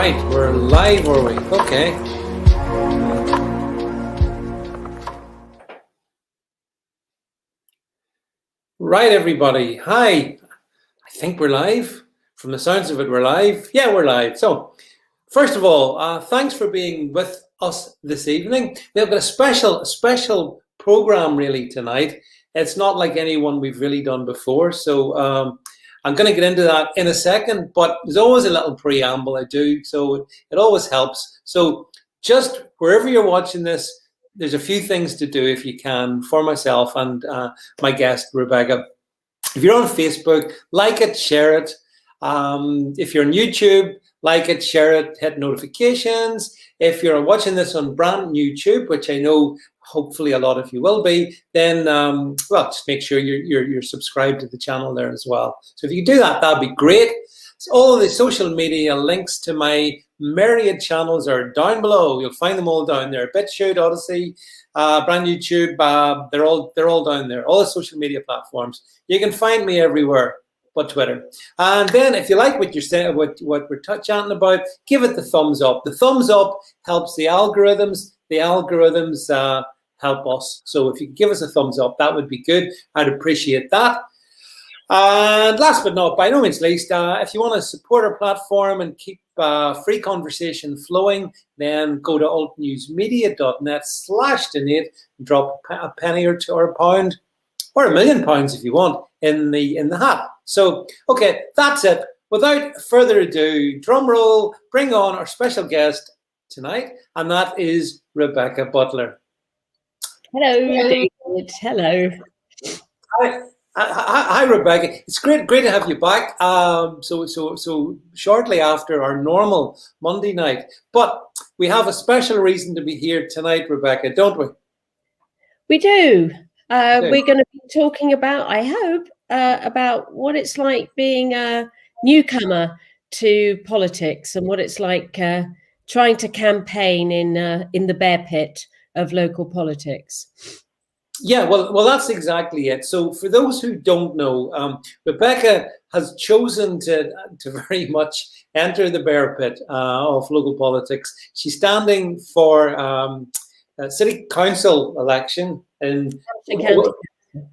Right, we're live, are we? Okay. Right, everybody. Hi. I think we're live. From the sounds of it, we're live. Yeah, we're live. So, first of all, thanks for being with us this evening. We've got a special program really tonight. It's not like any one we've really done before. So, I'm going to get into that in a second, but there's always a little preamble I do, so it always helps. So just wherever you're watching this, there's a few things to do if you can for myself and my guest, Rebecca. If you're on Facebook, like it, share it. If you're on YouTube, like it, share it, hit notifications. If you're watching this on brand new YouTube, which I know hopefully a lot of you will be, then well, just make sure you're subscribed to the channel there as well. So if you do that, that'd be great. So all of the social media links to my myriad channels are down below. You'll find them all down there. BitChute, Odyssey, brand YouTube, they're all down there. All the social media platforms. You can find me everywhere but Twitter. And then if you like what you're saying, what we're chatting about, give it the thumbs up. The thumbs up helps the algorithms. The algorithms help us. So if you could give us a thumbs up, that would be good. I'd appreciate that. And last but not by no means least, if you want to support our platform and keep free conversation flowing, then go to altnewsmedia.net/donate and drop a penny or two or a pound or £1 million if you want in the hat. So, okay, that's it. Without further ado, drum roll, bring on our special guest tonight, and that is Rebecca Butler. Hello, David. Hello. Hi, Rebecca. It's great to have you back. So shortly after our normal Monday night, but we have a special reason to be here tonight, Rebecca, don't we? We do. We're going to be talking about, I hope, about what it's like being a newcomer to politics and what it's like trying to campaign in the bear pit of local politics. Yeah, well, that's exactly it. So for those who don't know, Rebecca has chosen to very much enter the bear pit of local politics. She's standing for a city council election in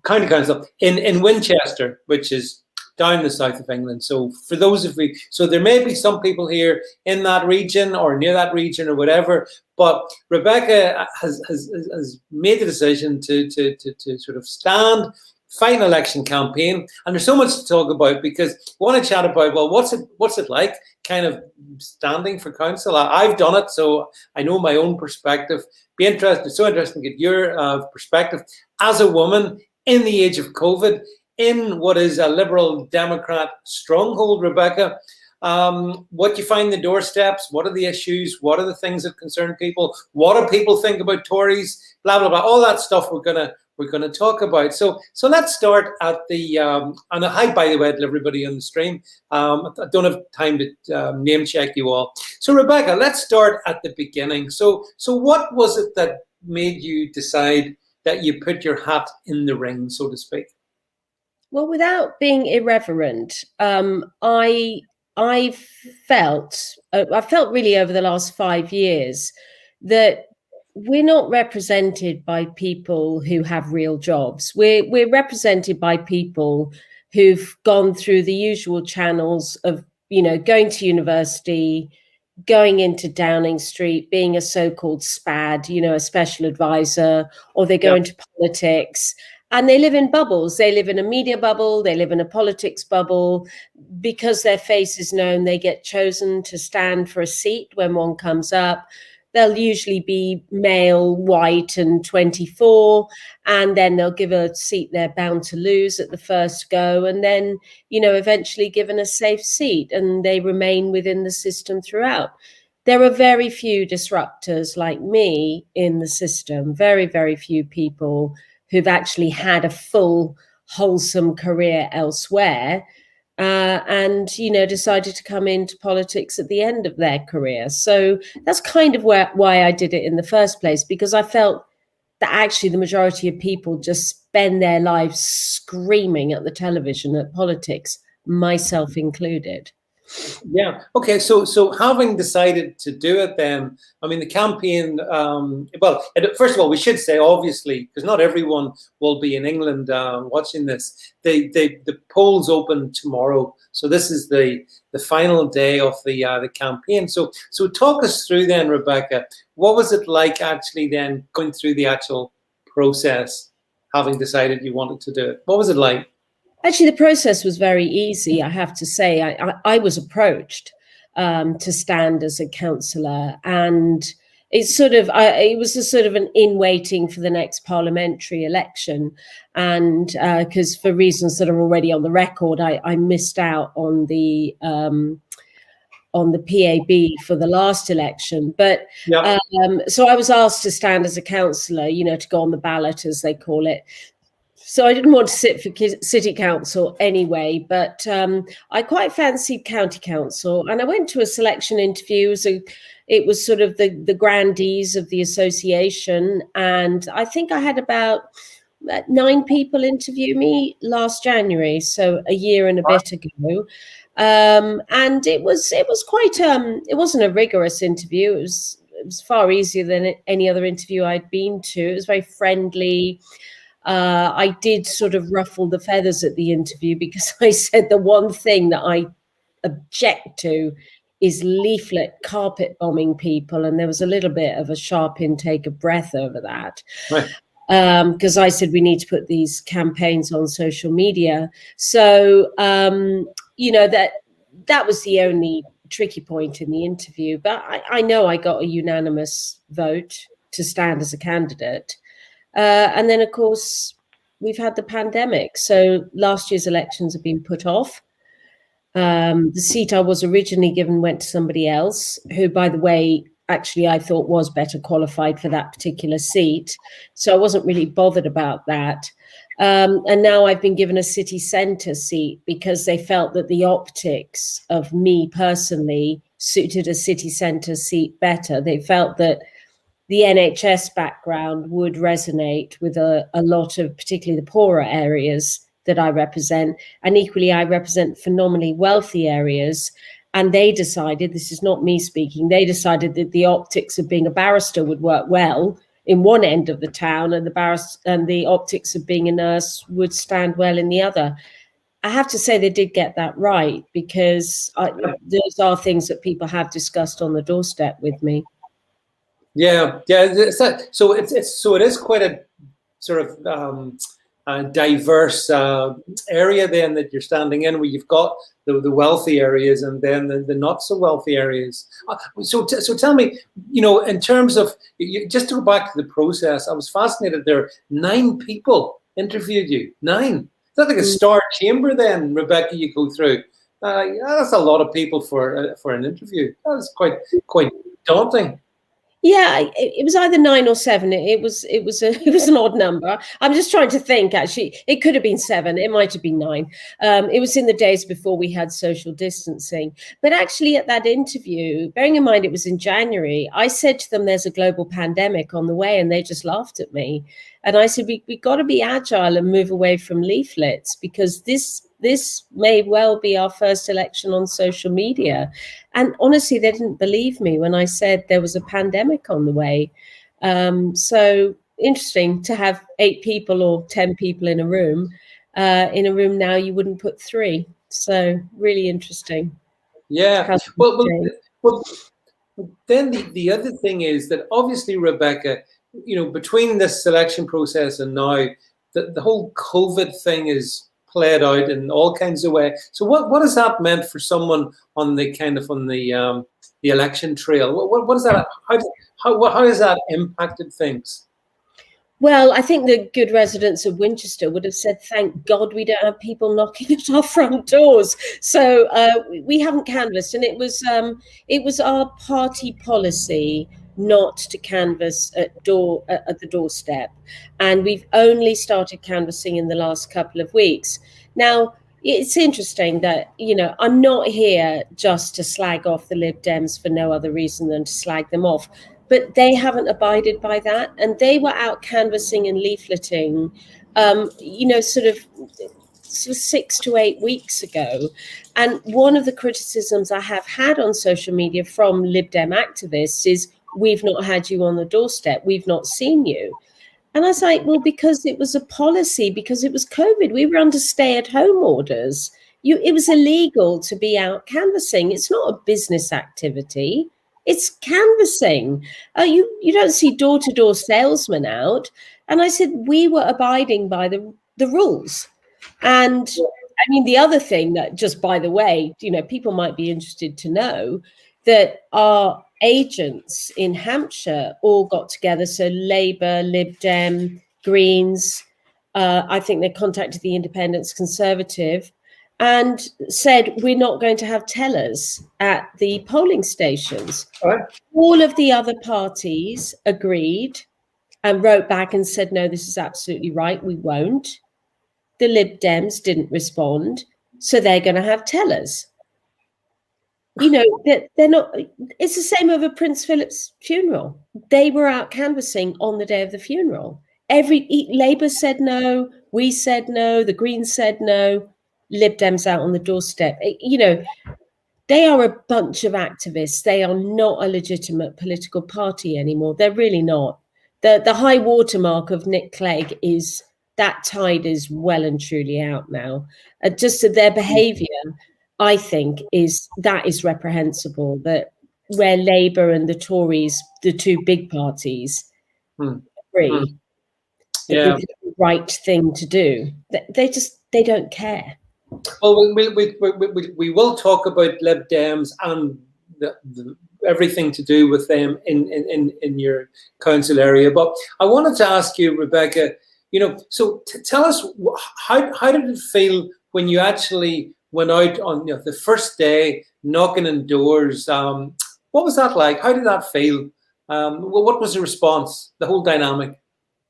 county council in Winchester, which is down the south of England. So for those of you, so there may be some people here in that region or near that region or whatever, but Rebecca has made the decision to sort of fight an election campaign. And there's so much to talk about because we want to chat about, well, what's it like kind of standing for council? I've done it, so I know my own perspective. So interesting to get your perspective as a woman in the age of COVID, in what is a Liberal Democrat stronghold, Rebecca. What you find the doorsteps, what are the issues, what are the things that concern people, what do people think about Tories, blah, blah, blah, all that stuff we're gonna talk about. So let's start at the, and a hi, by the way, to everybody on the stream. I don't have time to name check you all. So Rebecca, let's start at the beginning. So what was it that made you decide that you put your hat in the ring, so to speak? Well, without being irreverent, I felt really over the last 5 years that we're not represented by people who have real jobs. We're represented by people who've gone through the usual channels of, going to university, going into Downing Street, being a so-called SPAD, a special advisor, or they go into politics. And they live in bubbles. They live in a media bubble. They live in a politics bubble. Because their face is known, they get chosen to stand for a seat when one comes up. They'll usually be male, white, and 24. And then they'll give a seat they're bound to lose at the first go. And then, eventually given a safe seat. And they remain within the system throughout. There are very few disruptors like me in the system. Very, very few people who've actually had a full, wholesome career elsewhere and, decided to come into politics at the end of their career. So that's kind of why I did it in the first place, because I felt that actually the majority of people just spend their lives screaming at the television at politics, myself included. Yeah. Okay. So having decided to do it, then I mean the campaign. Well, first of all, we should say obviously because not everyone will be in England watching this. The polls open tomorrow, so this is the final day of the campaign. So talk us through then, Rebecca. What was it like actually then going through the actual process, having decided you wanted to do it? What was it like? Actually, the process was very easy, I have to say. I was approached to stand as a councillor, and it was a sort of an in waiting for the next parliamentary election, and because for reasons that are already on the record, I missed out on the PAB for the last election. But Yeah. so I was asked to stand as a councillor, to go on the ballot, as they call it. So I didn't want to sit for city council anyway, but I quite fancied county council, and I went to a selection interview. So it was sort of the grandees of the association, and I think I had about 9 people interview me last January, so a year and a bit ago. And it was quite it wasn't a rigorous interview. It was far easier than any other interview I'd been to. It was very friendly. I did sort of ruffle the feathers at the interview because I said the one thing that I object to is leaflet carpet bombing people, and there was a little bit of a sharp intake of breath over that. Right. Because I said we need to put these campaigns on social media. So that was the only tricky point in the interview. But I know I got a unanimous vote to stand as a candidate. And then, of course, we've had the pandemic. So last year's elections have been put off. The seat I was originally given went to somebody else, who, by the way, actually I thought was better qualified for that particular seat. So I wasn't really bothered about that. And now I've been given a city centre seat because they felt that the optics of me personally suited a city centre seat better. They felt that the NHS background would resonate with a lot of particularly the poorer areas that I represent. And equally, I represent phenomenally wealthy areas. And they decided, this is not me speaking, they decided that the optics of being a barrister would work well in one end of the town, and the optics of being a nurse would stand well in the other. I have to say they did get that right, because those are things that people have discussed on the doorstep with me. Yeah. So it is quite a sort of diverse area then that you're standing in, where you've got the wealthy areas and then the not so wealthy areas. So tell me, in terms of just to go back to the process, I was fascinated. There 9 people interviewed you. 9. Is that like a star chamber then, Rebecca? You go through. That's a lot of people for an interview. That's quite daunting. Yeah, it was either 9 or 7. It was an odd number. I'm just trying to think. Actually, it could have been 7. It might have been 9. It was in the days before we had social distancing. But actually, at that interview, bearing in mind it was in January, I said to them, "There's a global pandemic on the way," and they just laughed at me. And I said, "We've got to be agile and move away from leaflets, because this may well be our first election on social media." And honestly, they didn't believe me when I said there was a pandemic on the way. So interesting to have 8 people or 10 people in a room. In a room now, you wouldn't put 3. So really interesting. Yeah. Well, then the other thing is that obviously, Rebecca, between this selection process and now, the whole COVID thing is played out in all kinds of ways. So what has that meant for someone on the election trail? What is that? How has that impacted things? Well, I think the good residents of Winchester would have said, "Thank God we don't have people knocking at our front doors." So we haven't canvassed, and it was our party policy not to canvass at the doorstep, and we've only started canvassing in the last couple of weeks. Now, it's interesting that I'm not here just to slag off the Lib Dems for no other reason than to slag them off. But they haven't abided by that, and they were out canvassing and leafleting, sort of 6 to 8 weeks ago. And one of the criticisms I have had on social media from Lib Dem activists is, we've not had you on the doorstep, we've not seen you. And I was like, well, because it was a policy, because it was COVID, we were under stay-at-home orders. It was illegal to be out canvassing. It's not a business activity. It's canvassing. You don't see door-to-door salesmen out. And I said, we were abiding by the rules. And I mean, the other thing that, just by the way, people might be interested to know that our agents in Hampshire all got together. So Labour, Lib Dem, Greens, I think they contacted the Independents, Conservative, and said, we're not going to have tellers at the polling stations. Right. All of the other parties agreed and wrote back and said, no, this is absolutely right, we won't. The Lib Dems didn't respond, so they're going to have tellers. They're not. It's the same over Prince Philip's funeral. They were out canvassing on the day of the funeral. Labour said no, we said no, the Greens said no, Lib Dems out on the doorstep. They are a bunch of activists. They are not a legitimate political party anymore. They're really not. The high watermark of Nick Clegg is that tide is well and truly out now. Just their behaviour, I think, is reprehensible. That where Labour and the Tories, the two big parties, agree that it's the right thing to do, they don't care. Well, we will talk about Lib Dems and everything to do with them in your council area. But I wanted to ask you, Rebecca, so tell us, how did it feel when you actually went out on the first day knocking on doors? What was that like? How did that feel? What was the response, the whole dynamic?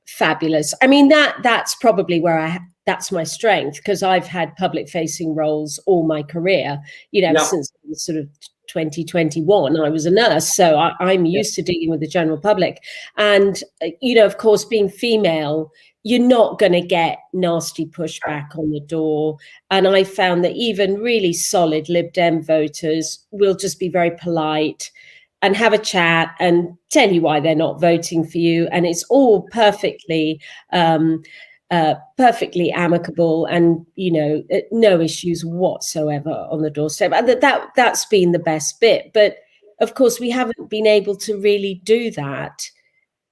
Fabulous. I mean, that's probably where that's my strength, because I've had public facing roles all my career, since sort of 2021. I was a nurse, so I'm used to dealing with the general public. And, of course, being female, you're not going to get nasty pushback on the door. And I found that even really solid Lib Dem voters will just be very polite and have a chat and tell you why they're not voting for you. And it's all perfectly amicable, and no issues whatsoever on the doorstep. And that's been the best bit. But of course, we haven't been able to really do that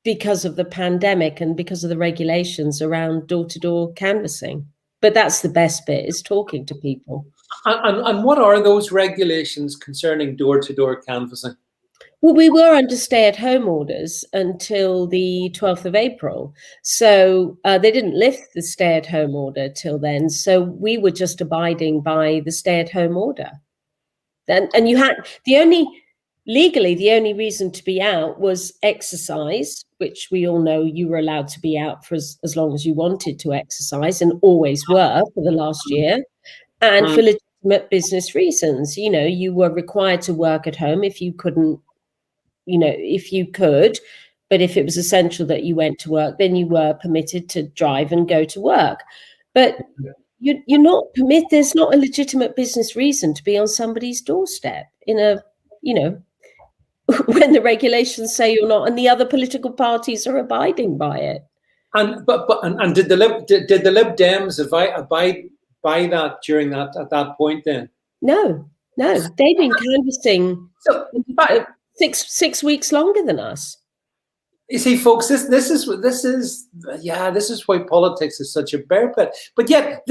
because of the pandemic and because of the regulations around door-to-door canvassing. But that's the best bit, is talking to people. And what are those regulations concerning door-to-door canvassing? Well, we were under stay-at-home orders until the 12th of April. So they didn't lift the stay-at-home order till then. So we were just abiding by the stay-at-home order. And you had the only reason to be out was exercise, which we all know you were allowed to be out for as long as you wanted to exercise, and always were for the last year. And for legitimate business reasons, you were required to work at home if you couldn't, if you could, but if it was essential that you went to work, then you were permitted to drive and go to work. But you're not permitted. There's not a legitimate business reason to be on somebody's doorstep when the regulations say you're not, and the other political parties are abiding by it. And did the Lib Dems abide by that during that at that point then? No, they've been canvassing six weeks longer than us. You see, folks, this is why politics is such a bear pit. But yet,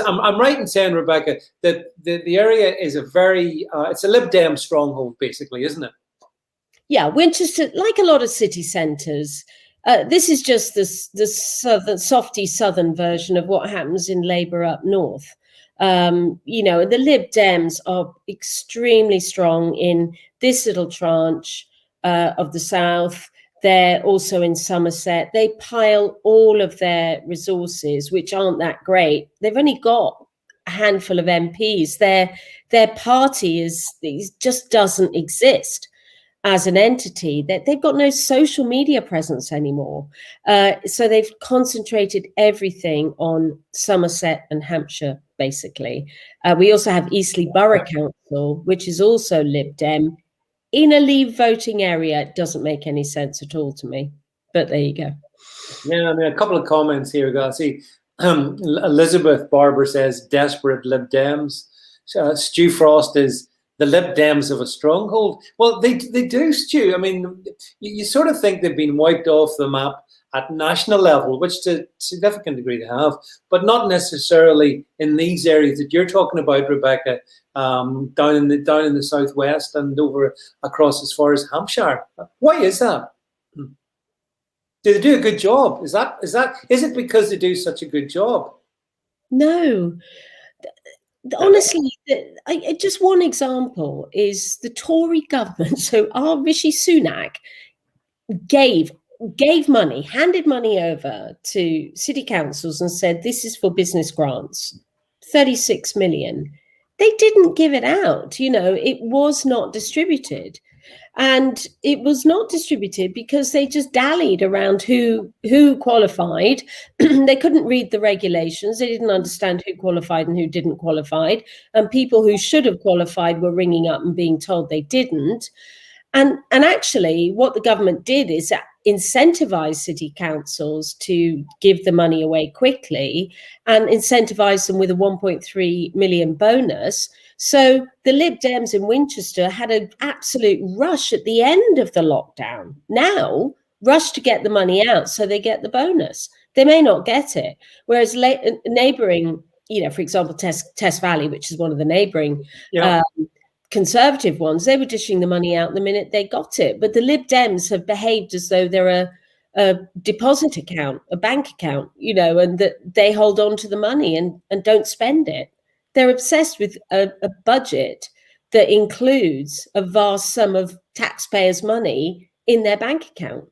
I'm right in saying, Rebecca, that the area is it's a Lib Dem stronghold, basically, isn't it? Yeah, Winchester, like a lot of city centres, this is just the softy southern version of what happens in Labour up north. The Lib Dems are extremely strong in this little tranche of the south. They're also in Somerset. They pile all of their resources, which aren't that great. They've only got a handful of MPs. Their party just doesn't exist. as an entity, that they've got no social media presence anymore. So they've concentrated everything on Somerset and Hampshire, basically. We also have Eastleigh Borough Council, which is also Lib Dem, in a Leave voting area. It doesn't make any sense at all to me, but there you go. Yeah, I mean, a couple of comments here. I see Elizabeth Barber says, desperate Lib Dems. Stu Frost is, the Lib Dems have a stronghold. Well, they do, Stu. I mean, you sort of think they've been wiped off the map at national level, which to a significant degree they have, but not necessarily in these areas that you're talking about, Rebecca, down in the southwest and over across as far as Hampshire. Why is that? Do they do a good job? Is it because they do such a good job? No. Honestly, just one example is the Tory government. So our Rishi Sunak gave money, handed money over to city councils and said, this is for business grants, 36 million. They didn't give it out. It was not distributed. And it was not distributed because they just dallied around who qualified. They couldn't read the regulations. They didn't understand who qualified and who didn't qualify. And people who should have qualified were ringing up and being told they didn't. And actually, what the government did is incentivize city councils to give the money away quickly and incentivize them with a 1.3 million bonus. So the Lib Dems in Winchester had an absolute rush at the end of the lockdown. Now, rush to get the money out so they get the bonus. They may not get it. Whereas neighbouring, for example, Test Valley, which is one of the neighbouring Conservative ones, they were dishing the money out the minute they got it. But the Lib Dems have behaved as though they're a deposit account, a bank account, and that they hold on to the money and don't spend it. They're obsessed with a budget that includes a vast sum of taxpayers' money in their bank account.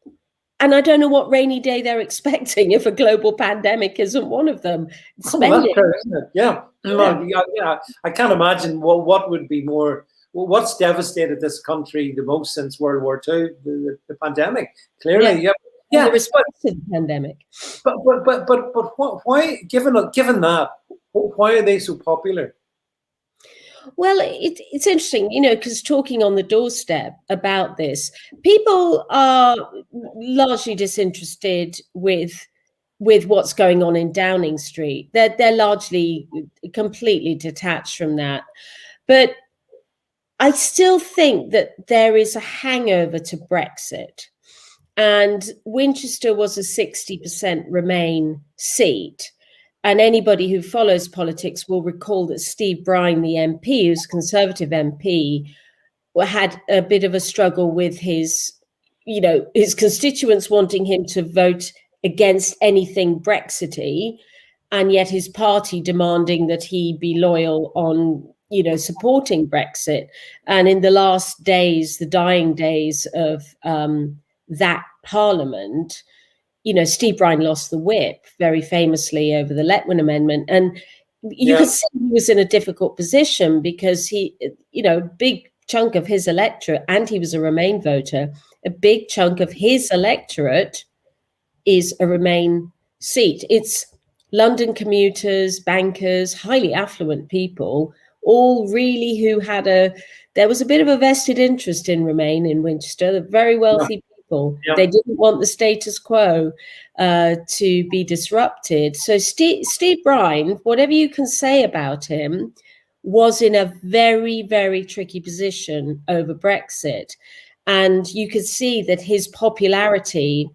And I don't know what rainy day they're expecting if a global pandemic isn't one of them. Spending. That's true, isn't it? Yeah. I can't imagine what would be more. What's devastated this country the most since World War II? The pandemic. Clearly, yeah. The response to the pandemic. But why? Given that, why are they so popular? Well, it's interesting, because talking on the doorstep about this, people are largely disinterested with what's going on in Downing Street. They're largely completely detached from that. But I still think that there is a hangover to Brexit. And Winchester was a 60% Remain seat. And anybody who follows politics will recall that Steve Brine, the MP, who's a Conservative MP, had a bit of a struggle with his constituents wanting him to vote against anything Brexity, and yet his party demanding that he be loyal on, supporting Brexit. And in the last days, the dying days of that parliament, Steve Brine lost the whip very famously over the Letwin Amendment. And you could see he was in a difficult position because he, a big chunk of his electorate, and he was a Remain voter, a big chunk of his electorate is a Remain seat. It's London commuters, bankers, highly affluent people, all really who had there was a bit of a vested interest in Remain in Winchester, the very wealthy people. They didn't want the status quo to be disrupted. So Steve Brine, whatever you can say about him, was in a very, very tricky position over Brexit. And you could see that his popularity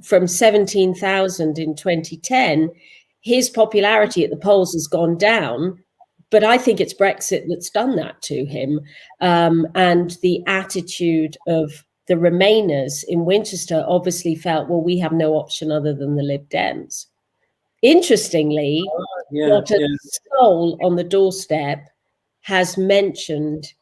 from 17,000 in 2010, his popularity at the polls has gone down. But I think it's Brexit that's done that to him. And the attitude of the Remainers in Winchester obviously felt, well, we have no option other than the Lib Dems. Interestingly, not a soul on the doorstep has mentioned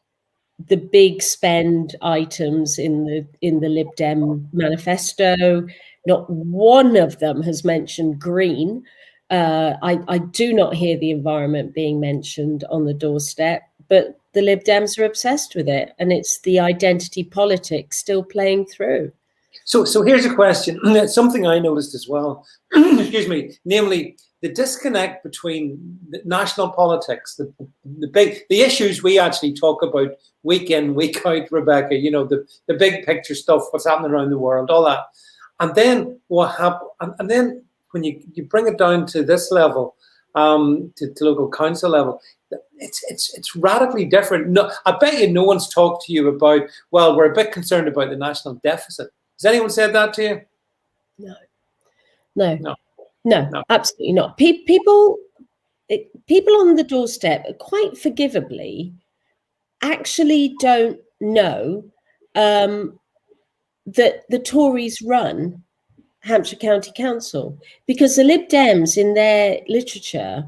the big spend items in the Lib Dem manifesto. Not one of them has mentioned green. I do not hear the environment being mentioned on the doorstep, but the Lib Dems are obsessed with it, and it's the identity politics still playing through. So here's a question. Something I noticed as well. Excuse me. Namely, the disconnect between the national politics, the issues we actually talk about week in, week out, Rebecca. You know, the big picture stuff, what's happening around the world, all that, and then what happen, and then when you bring it down to this level, to local council level, it's radically different. No, I bet you no one's talked to you about, well, we're a bit concerned about the national deficit. Has anyone said that to you? No, absolutely not. People on the doorstep, quite forgivably, actually don't know that the Tories run Hampshire County Council, because the Lib Dems in their literature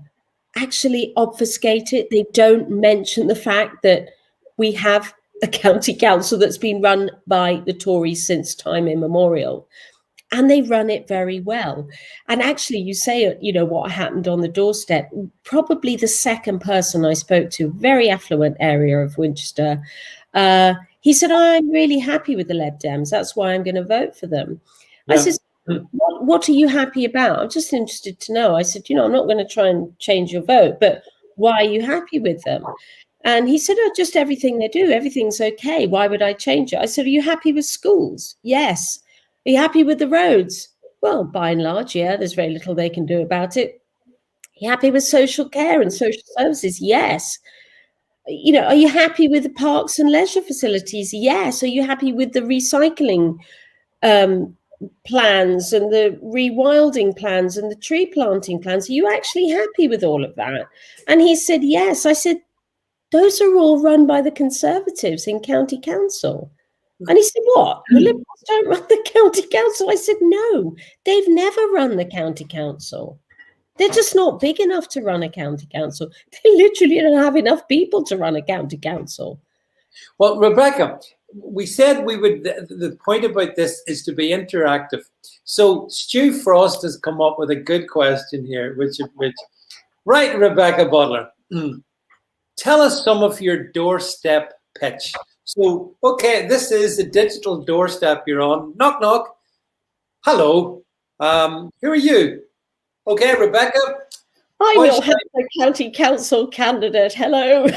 actually obfuscate it. They don't mention the fact that we have a county council that's been run by the Tories since time immemorial, and they run it very well. And actually, you say, you know, what happened on the doorstep, probably the second person I spoke to, very affluent area of Winchester, he said, I'm really happy with the Lib Dems. That's why I'm going to vote for them. Yeah. I said, what are you happy about? I'm just interested to know. I said, you know, I'm not going to try and change your vote, but why are you happy with them? And he said, oh, just everything they do. Everything's okay. Why would I change it? I said, are you happy with schools? Yes. Are you happy with the roads? Well, by and large, yeah, there's very little they can do about it. Are you happy with social care and social services? Yes. You know, are you happy with the parks and leisure facilities? Yes. Are you happy with the recycling plans and the rewilding plans and the tree planting plans? Are you actually happy with all of that? And he said, yes. I said, those are all run by the Conservatives in county council. And he said, what? The Liberals don't run the county council? I said, no, they've never run the county council. They're just not big enough to run a county council. They literally don't have enough people to run a county council. Well, Rebecca, we said we would, the point about this is to be interactive. So Stu Frost has come up with a good question here, which right, Rebecca Butler, tell us some of your doorstep pitch. So, okay, this is the digital doorstep you're on. Knock, knock. Hello. Who are you? Okay, Rebecca. I will have a county council candidate. Hello.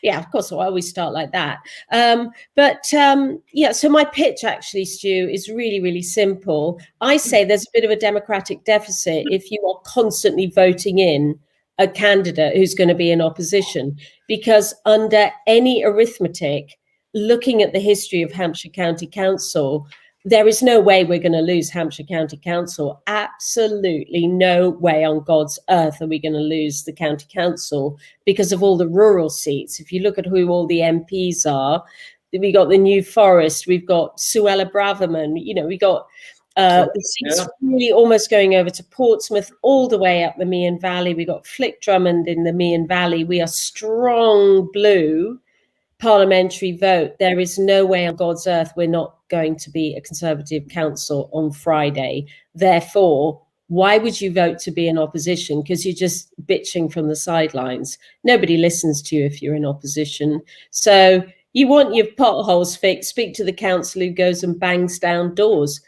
Yeah, of course, I always start like that. Yeah, so my pitch actually, Stu, is really, really simple. I say there's a bit of a democratic deficit if you are constantly voting in a candidate who's going to be in opposition, because under any arithmetic, looking at the history of Hampshire County Council, there is no way we're going to lose Hampshire County Council. Absolutely no way on God's earth are we going to lose the county council because of all the rural seats. If you look at who all the MPs are, we got the New Forest, we've got Suella Braverman, you know, we got the seats really almost going over to Portsmouth, all the way up the Meon Valley. We got Flick Drummond in the Meon Valley. We are strong blue parliamentary vote. There is no way on God's earth we're not going to be a Conservative council on Friday. Therefore, why would you vote to be in opposition? Because you're just bitching from the sidelines. Nobody listens to you if you're in opposition. So you want your potholes fixed, speak to the council who goes and bangs down doors.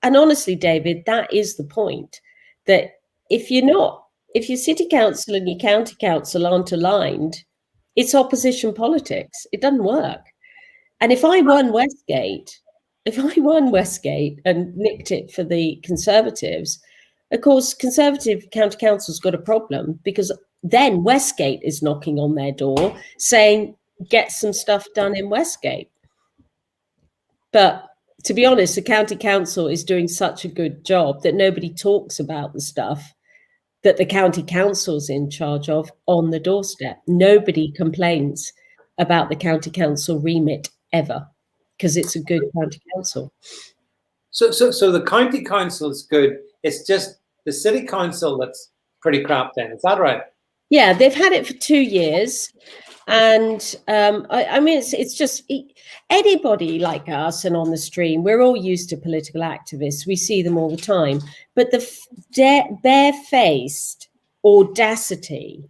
And honestly, David, that is the point, that if your city council and your county council aren't aligned, it's opposition politics. It doesn't work. And if I won Westgate and nicked it for the Conservatives, of course, Conservative county council's got a problem, because then Westgate is knocking on their door saying, get some stuff done in Westgate. But to be honest, the county council is doing such a good job that nobody talks about the stuff that the county council's in charge of on the doorstep. Nobody complains about the county council remit ever, because it's a good county council. So the county council is good. It's just the city council that's pretty crap then. Is that right? Yeah, they've had it for 2 years. And I mean, it's just anybody like us and on the stream, we're all used to political activists. We see them all the time. But the barefaced audacity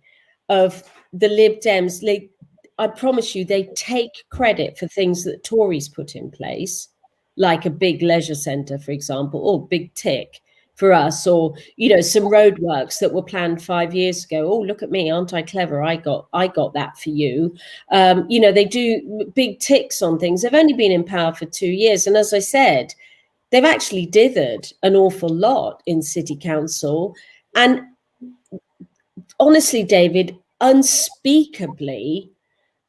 of the Lib Dems, I promise you, they take credit for things that Tories put in place, like a big leisure centre, for example, or big tick for us, or, you know, some roadworks that were planned 5 years ago. Oh, look at me, aren't I clever? I got that for you. You know, they do big ticks on things. They've only been in power for 2 years. And as I said, they've actually dithered an awful lot in city council. And honestly, David, unspeakably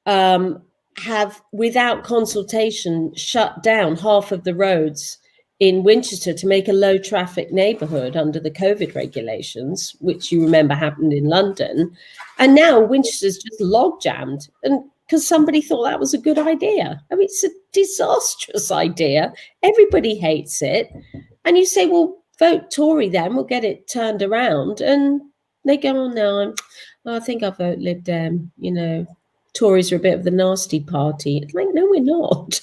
have, without consultation, shut down half of the roads in Winchester to make a low traffic neighborhood under the COVID regulations, which you remember happened in London. And now Winchester's just log jammed, and because somebody thought that was a good idea. I mean, it's a disastrous idea. Everybody hates it. And you say, well, vote Tory then, we'll get it turned around. And they go, oh, no, I think I'll vote Lib Dem, you know. Tories are a bit of the nasty party. It's like, no, we're not.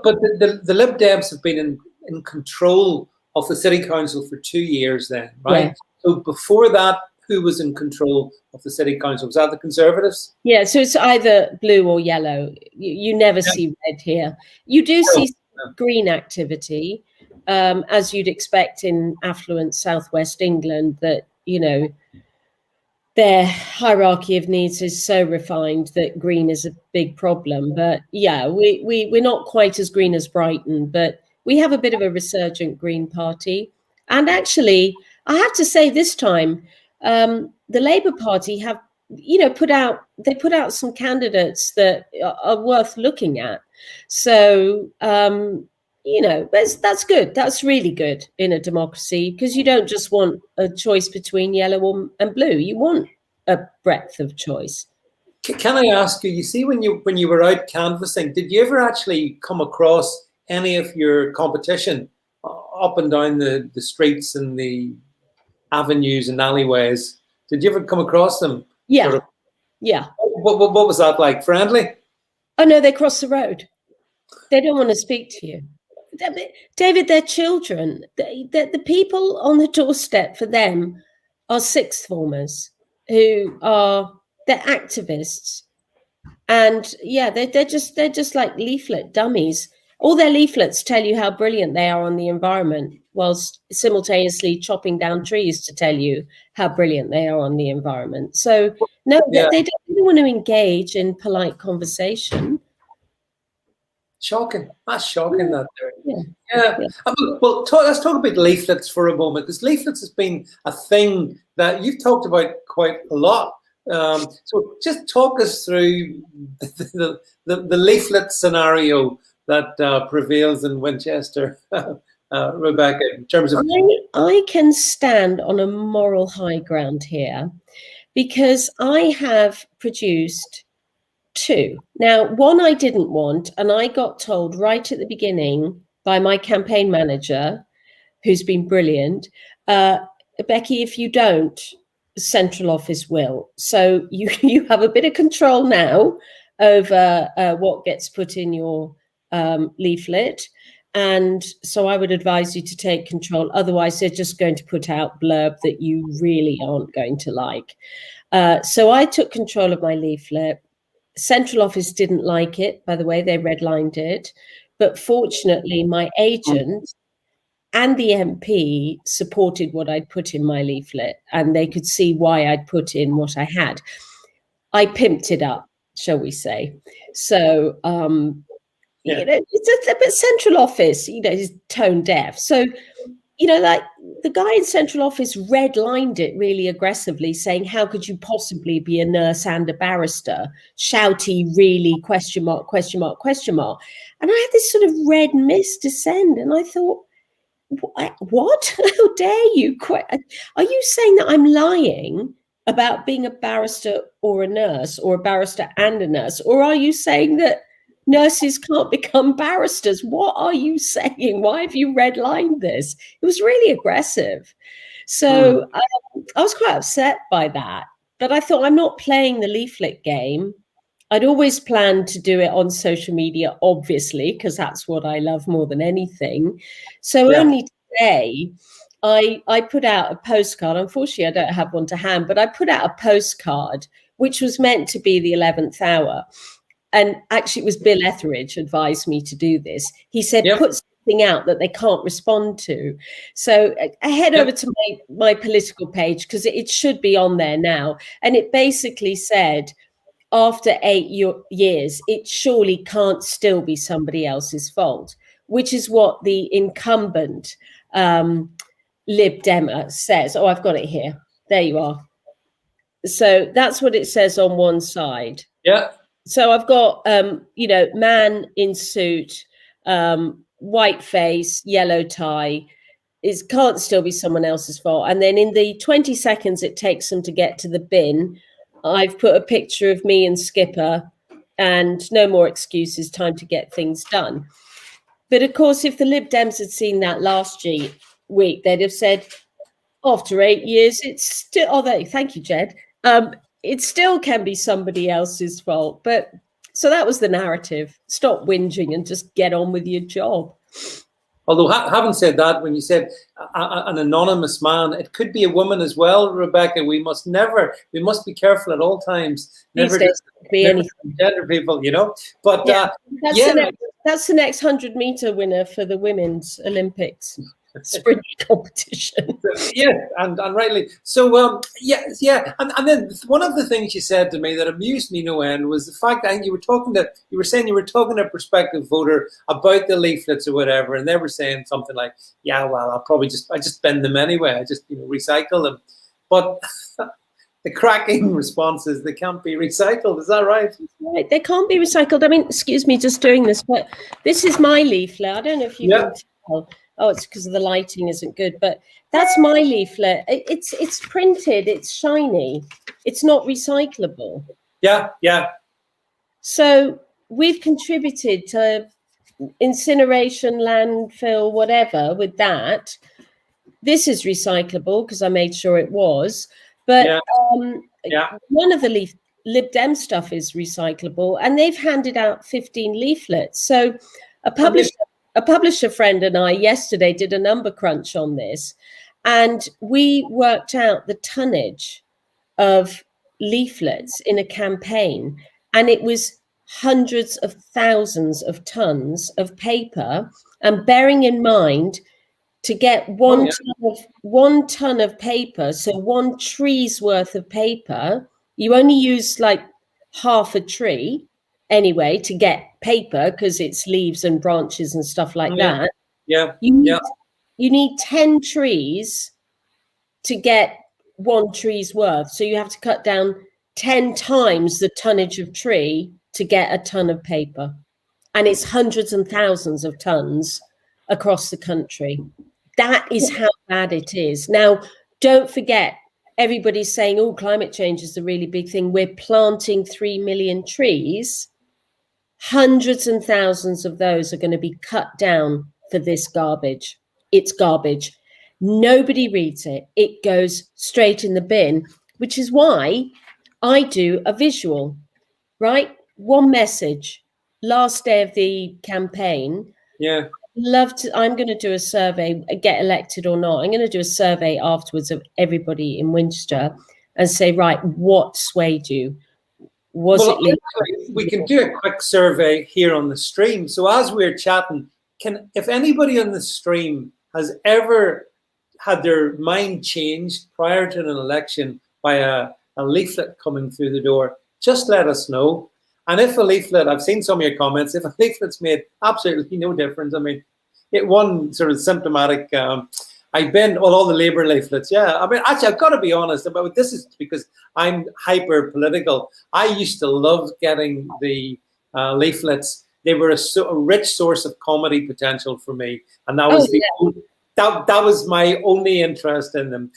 but the Lib Dems have been in control of the city council for 2 years then, right? Yeah. So before that, who was in control of the city council? Was that the Conservatives? Yeah, so it's either blue or yellow. You never see red here. You do see green activity, as you'd expect in affluent southwest England, that, you know, their hierarchy of needs is so refined that green is a big problem. But yeah, we're not quite as green as Brighton, but we have a bit of a resurgent Green Party. And actually, I have to say this time, the Labour Party have, you know, put out some candidates that are worth looking at. So, you know, that's good. That's really good in a democracy, because you don't just want a choice between yellow and blue. You want a breadth of choice. Can I ask you, you see, when you were out canvassing, did you ever actually come across any of your competition up and down the streets and the avenues and alleyways? Did you ever come across them? Yeah. Sort of? Yeah. What was that like? Friendly? Oh, no, they cross the road. They don't want to speak to you. David, they're children. The people on the doorstep for them are sixth formers who are, they're activists. And yeah, they're just like leaflet dummies. All their leaflets tell you how brilliant they are on the environment, whilst simultaneously chopping down trees to tell you how brilliant they are on the environment. So no, they don't want to engage in polite conversation. Shocking. That's shocking. Yeah. Well, let's talk about leaflets for a moment, because leaflets has been a thing that you've talked about quite a lot. So just talk us through the leaflet scenario that prevails in Winchester, Rebecca, in terms of... I can stand on a moral high ground here, because I have produced 2. Now, one I didn't want, and I got told right at the beginning by my campaign manager, who's been brilliant, Becky, if you don't, central office will. So you have a bit of control now over what gets put in your leaflet. And so I would advise you to take control. Otherwise, they're just going to put out blurb that you really aren't going to like. So I took control of my leaflet. Central office didn't like it, by the way, they redlined it. But fortunately, my agent and the MP supported what I'd put in my leaflet, and they could see why I'd put in what I had. I pimped it up, shall we say. So, you know, it's a bit central office, you know, is tone deaf. So, you know, like the guy in central office redlined it really aggressively, saying, how could you possibly be a nurse and a barrister? Shouty, really, question mark, question mark, question mark. And I had this sort of red mist descend, and I thought, what? How dare you? Are you saying that I'm lying about being a barrister or a nurse, or a barrister and a nurse? Or are you saying that nurses can't become barristers? What are you saying? Why have you redlined this? It was really aggressive. So I was quite upset by that. But I thought, I'm not playing the leaflet game. I'd always planned to do it on social media, obviously, because that's what I love more than anything. So only today, I put out a postcard. Unfortunately, I don't have one to hand, but I put out a postcard which was meant to be the 11th hour. And actually, it was Bill Etheridge advised me to do this. He said, Yep. put something out that they can't respond to. So I head over to my political page, because it should be on there now. And it basically said, after 8 years, it surely can't still be somebody else's fault, which is what the incumbent Lib Demmer says. Oh, I've got it here. There you are. So that's what it says on one side. Yeah. So I've got, man in suit, white face, yellow tie. It can't still be someone else's fault. And then in the 20 seconds it takes them to get to the bin, I've put a picture of me and Skipper, and no more excuses, time to get things done. But of course, if the Lib Dems had seen that last week, they'd have said, after 8 years, it's still, thank you, Jed. It still can be somebody else's fault. But so that was the narrative. Stop whinging and just get on with your job. Although, having said that, when you said an anonymous man, it could be a woman as well, Rebecca. We must be careful at all times. Never be anything. Gender people, But that's the next 100-meter winner for the women's Olympics. Sprint competition. Yeah, and rightly. So, and then one of the things you said to me that amused me no end was the fact that you were saying you were talking to a prospective voter about the leaflets or whatever, and they were saying something like, "Yeah, well, I just bend them anyway. I just recycle them." But the cracking response is they can't be recycled. Is that right? Right, they can't be recycled. I mean, excuse me, just doing this, but this is my leaflet. I don't know if you can tell. Oh, it's because the lighting isn't good, but that's my leaflet. It's printed, it's shiny, it's not recyclable. Yeah. So we've contributed to incineration, landfill, whatever with that. This is recyclable because I made sure it was, but none of the Lib Dem stuff is recyclable, and they've handed out 15 leaflets. So a publisher friend and I yesterday did a number crunch on this, and we worked out the tonnage of leaflets in a campaign, and it was hundreds of thousands of tons of paper. And bearing in mind, to get one ton of paper, so one tree's worth of paper, you only use like half a tree anyway to get paper, because it's leaves and branches and stuff like that. You need 10 trees to get one tree's worth. So you have to cut down 10 times the tonnage of tree to get a ton of paper. And it's hundreds and thousands of tons across the country. That is how bad it is. Now, don't forget, everybody's saying, oh, climate change is a really big thing. We're planting 3 million trees. Hundreds and thousands of those are going to be cut down for this garbage. It's garbage. Nobody reads it. It goes straight in the bin, which is why I do a visual, right? One message, last day of the campaign. Yeah. I'm going to do a survey, get elected or not. I'm going to do a survey afterwards of everybody in Winchester and say, right, what swayed you? We can do a quick survey here on the stream. So as we're chatting, if anybody on the stream has ever had their mind changed prior to an election by a leaflet coming through the door, just let us know. And if a leaflet, I've seen some of your comments, if a leaflet's made absolutely no difference, I mean, one sort of symptomatic, I've been on all the Labour leaflets. Yeah, I mean, actually, I've got to be honest about this, is because I'm hyper political. I used to love getting the leaflets. They were a rich source of comedy potential for me, and that was that was my only interest in them.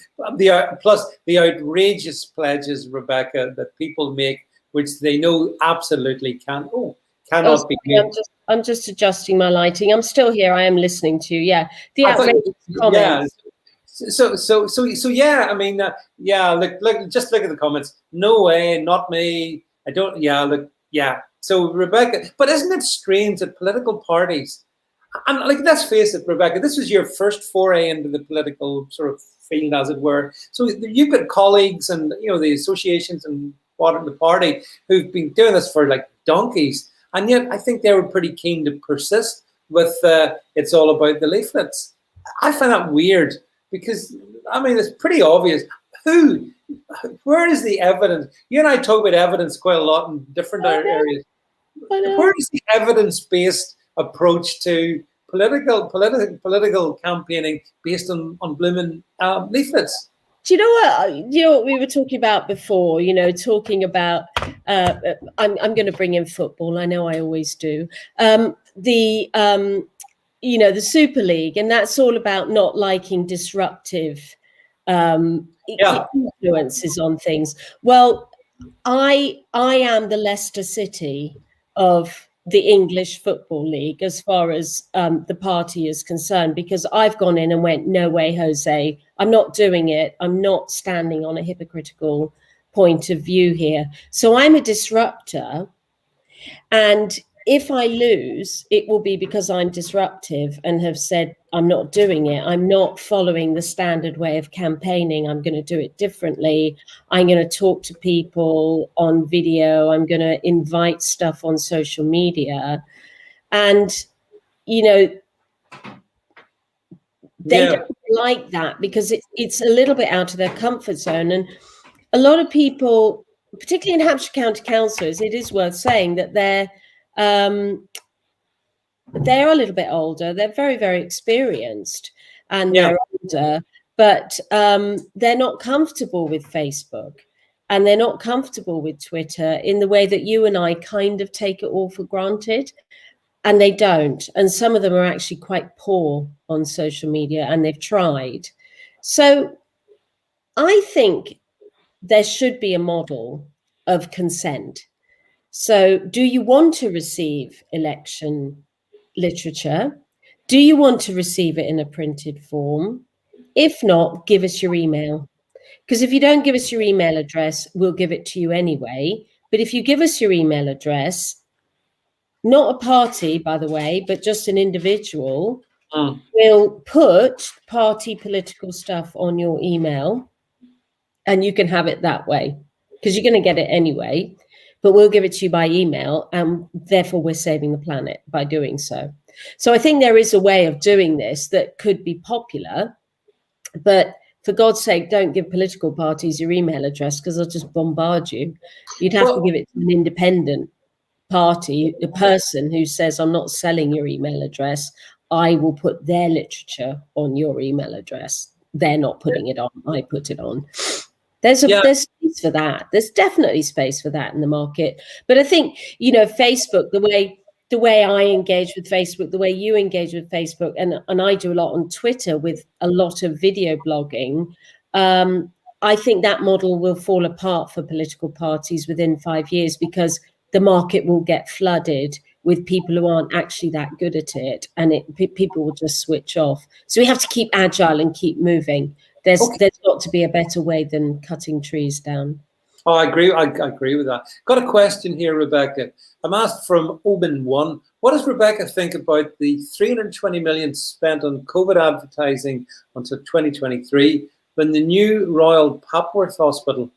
Plus the outrageous pledges, Rebecca, that people make, which they know absolutely cannot be made. I'm just adjusting my lighting. I'm still here. I am listening to you. Yeah, the outrageous comments. So yeah. I mean, look, just look at the comments. No way, not me. I don't. Yeah, look, yeah. So Rebecca, but isn't it strange that political parties, and like, let's face it, Rebecca, this was your first foray into the political sort of field, as it were. So you've got colleagues and the associations and squad in the party who've been doing this for like donkeys. And yet I think they were pretty keen to persist with it's all about the leaflets. I find that weird because, I mean, it's pretty obvious. Where is the evidence? You and I talk about evidence quite a lot in different areas. Where is the evidence-based approach to political campaigning based on blooming leaflets? Do you know what? You know what we were talking about before? You know, talking about. I'm going to bring in football. I know I always do. You know, the Super League, and that's all about not liking disruptive influences on things. Well, I am the Leicester City of the English Football League as far as the party is concerned, because I've gone in and went, no way, Jose, I'm not doing it. I'm not standing on a hypocritical point of view here. So I'm a disruptor. And if I lose, it will be because I'm disruptive and have said, I'm not doing it. I'm not following the standard way of campaigning. I'm going to do it differently. I'm going to talk to people on video. I'm going to invite stuff on social media. And, you know, they don't like that because it's a little bit out of their comfort zone. And a lot of people, particularly in Hampshire County Councils, it is worth saying that they're a little bit older. They're very, very experienced, and they're older, but they're not comfortable with Facebook, and they're not comfortable with Twitter in the way that you and I kind of take it all for granted, and they don't. And some of them are actually quite poor on social media, and they've tried. So I think there should be a model of consent. So do you want to receive election literature? Do you want to receive it in a printed form? If not, give us your email. Because if you don't give us your email address, we'll give it to you anyway. But if you give us your email address, not a party, by the way, but just an individual, will put party political stuff on your email, and you can have it that way, because you're going to get it anyway. But we'll give it to you by email, and therefore we're saving the planet by doing so. So I think there is a way of doing this that could be popular, but for God's sake, don't give political parties your email address, because they'll just bombard you. You'd have to give it to an independent party, a person who says, I'm not selling your email address. I will put their literature on your email address. They're not putting it on. I put it on. There's space for that. There's definitely space for that in the market. But I think, you know, Facebook, the way I engage with Facebook, the way you engage with Facebook, and I do a lot on Twitter with a lot of video blogging, I think that model will fall apart for political parties within 5 years, because the market will get flooded with people who aren't actually that good at it, and people will just switch off. So we have to keep agile and keep moving. There's got to be a better way than cutting trees down. Oh, I agree. I agree with that. Got a question here, Rebecca. I'm asked from Oban1. What does Rebecca think about the 320 million spent on COVID advertising until 2023, when the new Royal Papworth Hospital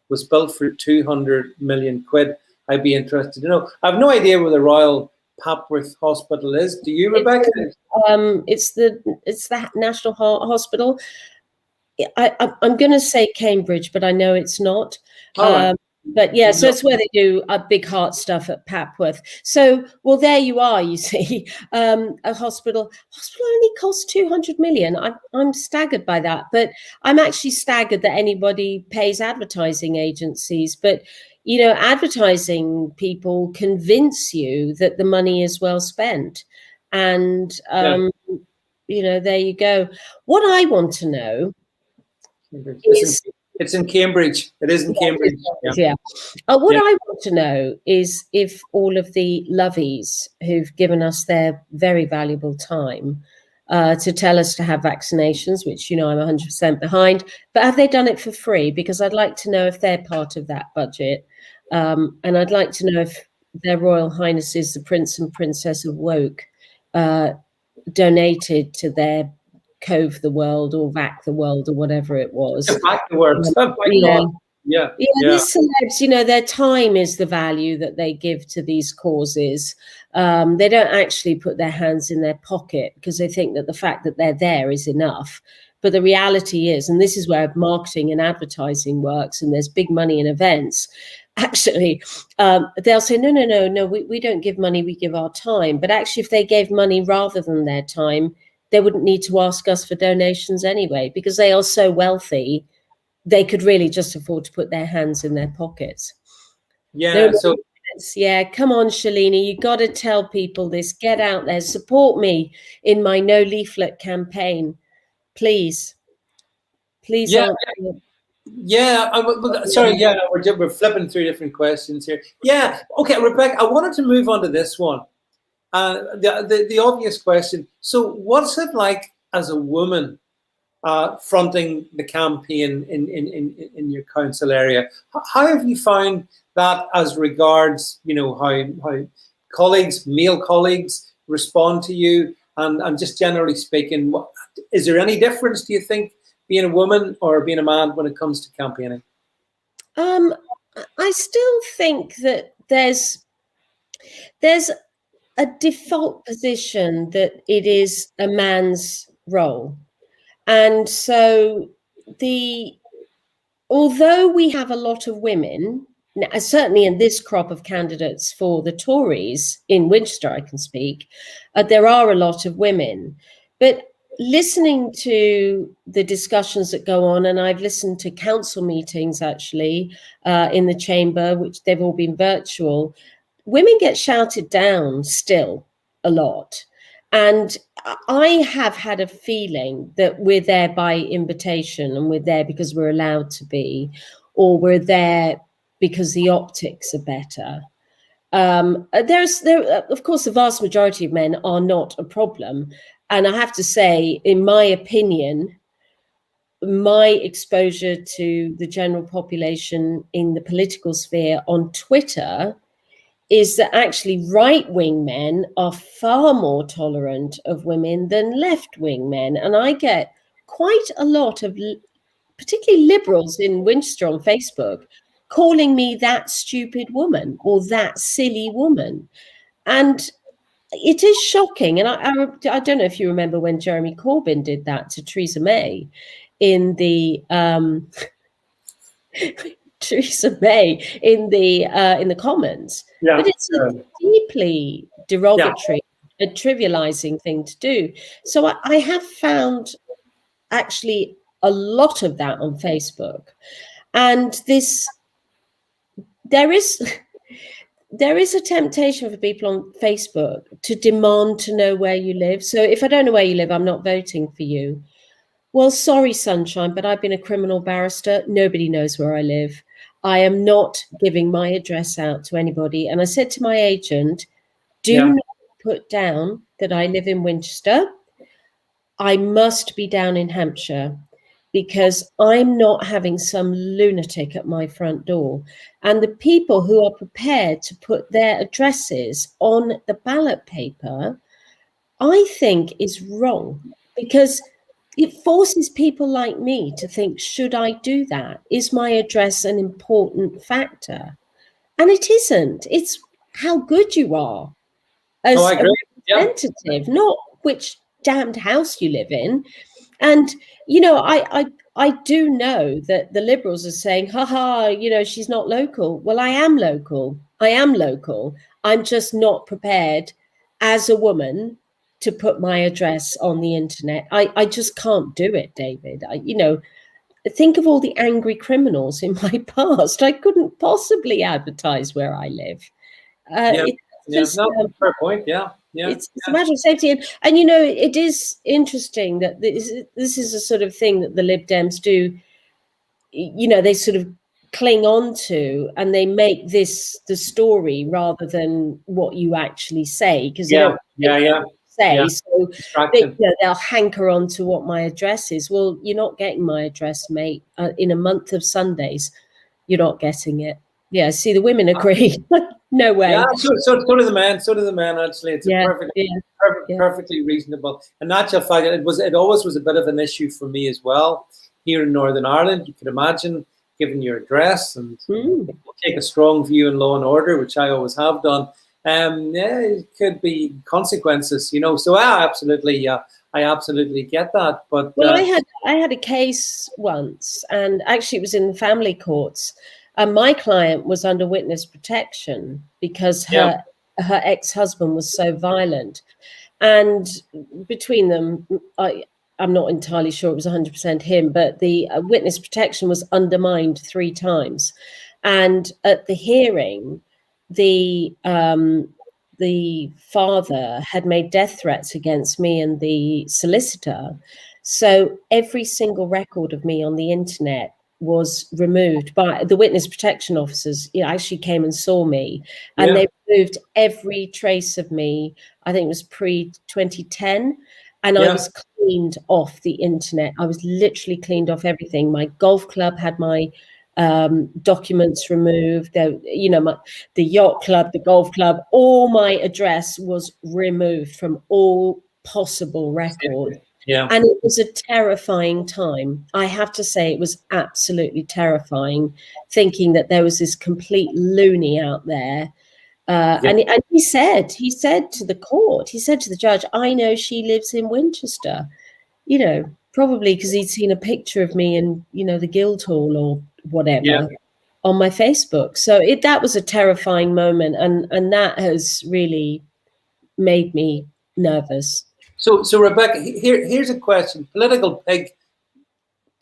was built for 200 million quid? I'd be interested to know. I have no idea where the Royal Papworth Hospital is. Do you, Rebecca? It's the National Hospital. I'm going to say Cambridge, but I know it's not. Right. But yeah, so it's where they do big heart stuff at Papworth. So, well, there you are. You see, a hospital only costs 200 million. I'm staggered by that, but I'm actually staggered that anybody pays advertising agencies. But you know, advertising people convince you that the money is well spent, and you know, there you go. What I want to know. It's in Cambridge. It is in Cambridge. Yeah. What I want to know is if all of the lovies who've given us their very valuable time to tell us to have vaccinations, which, you know, I'm 100% behind, but have they done it for free? Because I'd like to know if they're part of that budget. And I'd like to know if their Royal Highnesses, the Prince and Princess of Woke, donated to their Cove the World or Vac the World or whatever it was. Vac the World. Yeah, Yeah, yeah, these celebs, their time is the value that they give to these causes. They don't actually put their hands in their pocket because they think that the fact that they're there is enough. But the reality is, and this is where marketing and advertising works, and there's big money in events. Actually, they'll say, no, we don't give money, we give our time. But actually, if they gave money rather than their time, they wouldn't need to ask us for donations anyway, because they are so wealthy they could really just afford to put their hands in their pockets. No, yeah. So yeah, come on, Shalini, you got to tell people this. Get out there, support me in my no leaflet campaign, please. Please, yeah, answer. yeah. Sorry, yeah. We're flipping through different questions here. Yeah. Okay, Rebecca. I wanted to move on to this one. The obvious question. So, what's it like as a woman fronting the campaign in your council area? How have you found that as regards, how colleagues, male colleagues, respond to you, and just generally speaking, is there any difference, do you think, being a woman or being a man when it comes to campaigning? I still think that there's a default position that it is a man's role. And so although we have a lot of women, certainly in this crop of candidates for the Tories in Winchester, I can speak, there are a lot of women. But listening to the discussions that go on, and I've listened to council meetings actually in the chamber, which they've all been virtual, women get shouted down still a lot. And I have had a feeling that we're there by invitation, and we're there because we're allowed to be, or we're there because the optics are better. Of course, the vast majority of men are not a problem. And I have to say, in my opinion, my exposure to the general population in the political sphere on Twitter is that actually right-wing men are far more tolerant of women than left-wing men. And I get quite a lot of, particularly liberals in Winchester on Facebook, calling me that stupid woman or that silly woman. And it is shocking. And I don't know if you remember when Jeremy Corbyn did that to Theresa May in the Theresa May in the Commons. Yeah. But it's a deeply derogatory, a trivializing thing to do. So I have found actually a lot of that on Facebook. And there is a temptation for people on Facebook to demand to know where you live. So if I don't know where you live, I'm not voting for you. Well, sorry, sunshine, but I've been a criminal barrister. Nobody knows where I live. I am not giving my address out to anybody. And I said to my agent, do not put down that I live in Winchester. I must be down in Hampshire, because I'm not having some lunatic at my front door. And the people who are prepared to put their addresses on the ballot paper, I think is wrong, because it forces people like me to think, should I do that? Is my address an important factor? And it isn't. It's how good you are as a representative, not which damned house you live in. And, I do know that the Liberals are saying, she's not local. Well, I am local. I'm just not prepared as a woman to put my address on the internet. I just can't do it, David. Think of all the angry criminals in my past. I couldn't possibly advertise where I live. Fair point. It's a matter of safety. And it is interesting that this is a sort of thing that the Lib Dems do. They sort of cling on to, and they make this the story rather than what you actually say, because they don't say. So they'll hanker on to what my address is. Well, you're not getting my address, mate. In a month of Sundays, you're not getting it. Yeah, see, the women agree. No way. Yeah, so do the men. So do the men. Actually, it's perfectly reasonable. And natural fact, it always was a bit of an issue for me as well here in Northern Ireland. You could imagine given your address and Mm. take a strong view in law and order, which I always have done, yeah, it could be consequences, you know. So I absolutely get that. But Well, I had a case once, and actually it was in the family courts, and my client was under witness protection because yeah, her ex-husband was so violent, and between them, I'm not entirely sure it was 100% him, but the witness protection was undermined 3 times, and at the hearing, the father had made death threats against me and the solicitor. So every single record of me on the internet was removed by the witness protection officers. You know, actually came and saw me, and yeah, they removed every trace of me. I think it was pre 2010, and I yeah. was cleaned off the internet. I was literally cleaned off everything. My golf club had my documents removed. The yacht club, the golf club, all my address was removed from all possible records. Yeah. And it was a terrifying time. I have to say, it was absolutely terrifying, thinking that there was this complete loony out there. Yeah. And he said to the court, he said to the judge, I know she lives in Winchester, you know, probably because he'd seen a picture of me in, you know, the Guildhall or whatever on my Facebook. So that was a terrifying moment, and that has really made me nervous. So Rebecca, here's a question. Political Pig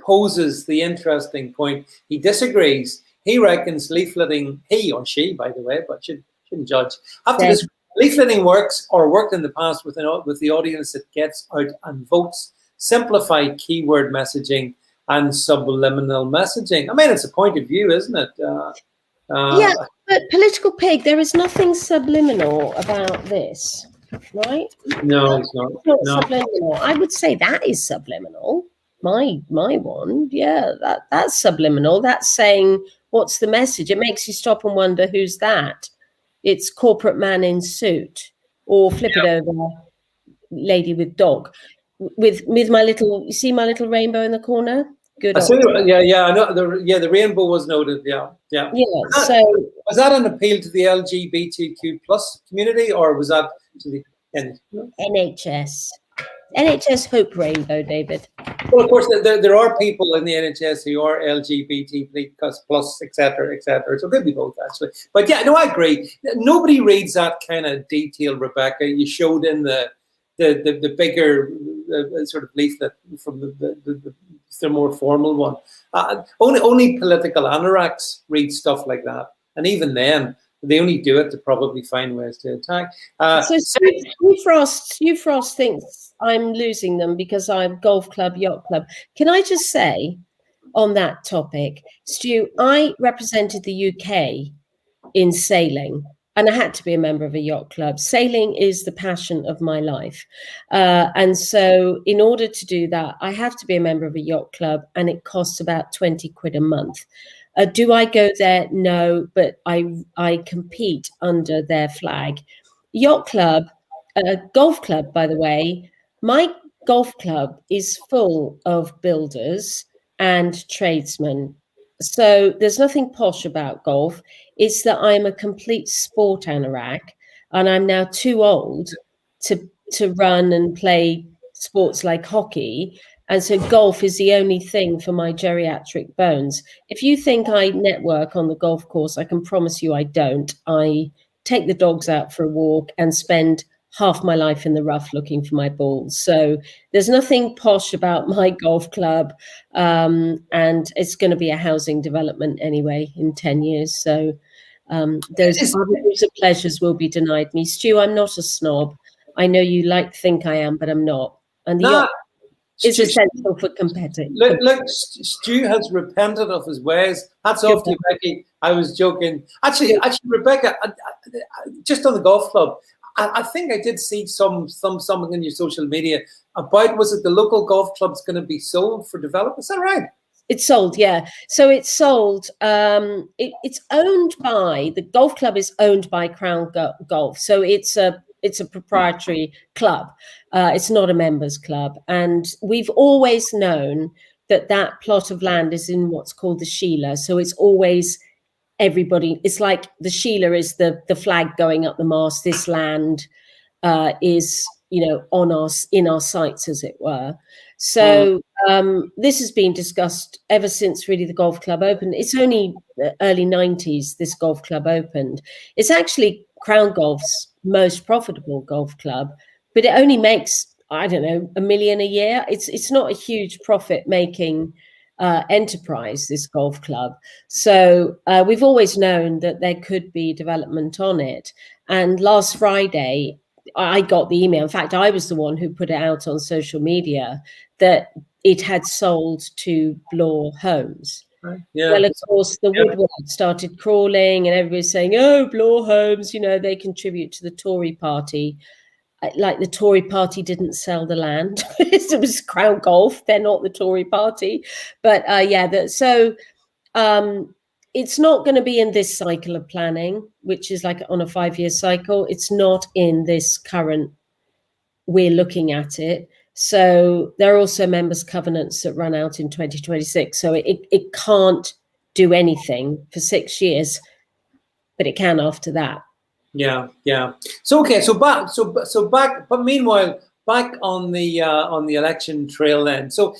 poses the interesting point. He disagrees. He reckons leafleting, he or she, by the way, but shouldn't judge. After this, leafleting works or worked in the past with the audience that gets out and votes. Simplify keyword messaging and subliminal messaging. I mean, it's a point of view, isn't it? Yeah, but Political Pig, there is nothing subliminal about this, right? No, it's not. No. Subliminal. I would say that is subliminal. My one, yeah, that's subliminal. That's saying, what's the message? It makes you stop and wonder, who's that? It's corporate man in suit, or flip it over, lady with dog, with my little. You see my little rainbow in the corner? Good. I see. Yeah. I know. The rainbow was noted. Yeah. So was that an appeal to the LGBTQ plus community, or was that to the NHS? NHS Hope Rainbow, David. Well, of course, there are people in the NHS who are LGBT plus, etc., etc. So it could be both, actually. But yeah, no, I agree. Nobody reads that kind of detail, Rebecca. You showed in the bigger sort of leaflet from the more formal one. Only political anoraks read stuff like that, and even then, they only do it to probably find ways to attack. So Stu Frost thinks I'm losing them because I'm golf club, yacht club. Can I just say on that topic, Stu, I represented the UK in sailing, and I had to be a member of a yacht club. Sailing is the passion of my life. And so in order to do that, I have to be a member of a yacht club, and it costs about 20 quid a month. Do I go there? No, but I compete under their flag. Yacht club, golf club, by the way, my golf club is full of builders and tradesmen. So there's nothing posh about golf. It's that I'm a complete sport anorak, and I'm now too old to run and play sports like hockey. And so golf is the only thing for my geriatric bones. If you think I network on the golf course, I can promise you I don't. I take the dogs out for a walk and spend half my life in the rough looking for my balls. So there's nothing posh about my golf club. And it's going to be a housing development anyway in 10 years. So those other pleasures will be denied me. Stu, I'm not a snob. I know you think I am, but I'm not. And the yacht is essential for competitive. Look, Stu has repented of his ways. Hats off to you, Becky. I was joking. Actually, Rebecca, just on the golf club, I think I did see something in your social media about, was it the local golf club's going to be sold for development? Is that right? It's sold, yeah. So it's sold. It's owned by, the golf club is owned by Crown Golf. So it's a proprietary club. It's not a members club. And we've always known that plot of land is in what's called the Sheila. So it's always everybody. It's like the Sheila is the flag going up the mast. This land is, in our sights, as it were. So this has been discussed ever since really the golf club opened. It's only the early 90s this golf club opened. It's actually Crown Golf's most profitable golf club, but it only makes, I don't know, $1 million a year. It's not a huge profit making enterprise, this golf club. So we've always known that there could be development on it. And last Friday, I got the email. In fact, I was the one who put it out on social media that it had sold to Bloor Homes. Yeah. Well, of course, the woodwork started crawling and everybody was saying, oh, Bloor Homes, they contribute to the Tory party. Like the Tory party didn't sell the land. It was Crown Golf. They're not the Tory party. But it's not going to be in this cycle of planning, which is like on a 5-year cycle. It's not in this current, we're looking at it. So there are also members' covenants that run out in 2026. So it can't do anything for 6 years, but it can after that. Yeah. So okay, so back, but meanwhile, back on the election trail then. So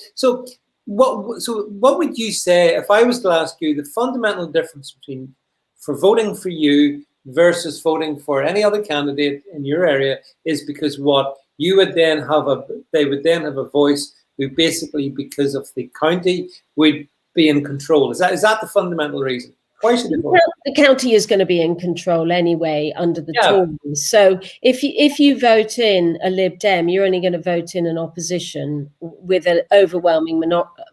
what would you say if I was to ask you the fundamental difference between for voting for you versus voting for any other candidate in your area is because what you would then have they would then have a voice who basically, because of the county, would be in control. Is that the fundamental reason? Why should they vote? The county is going to be in control anyway under the Tories. So if you vote in a Lib Dem, you're only going to vote in an opposition with an overwhelming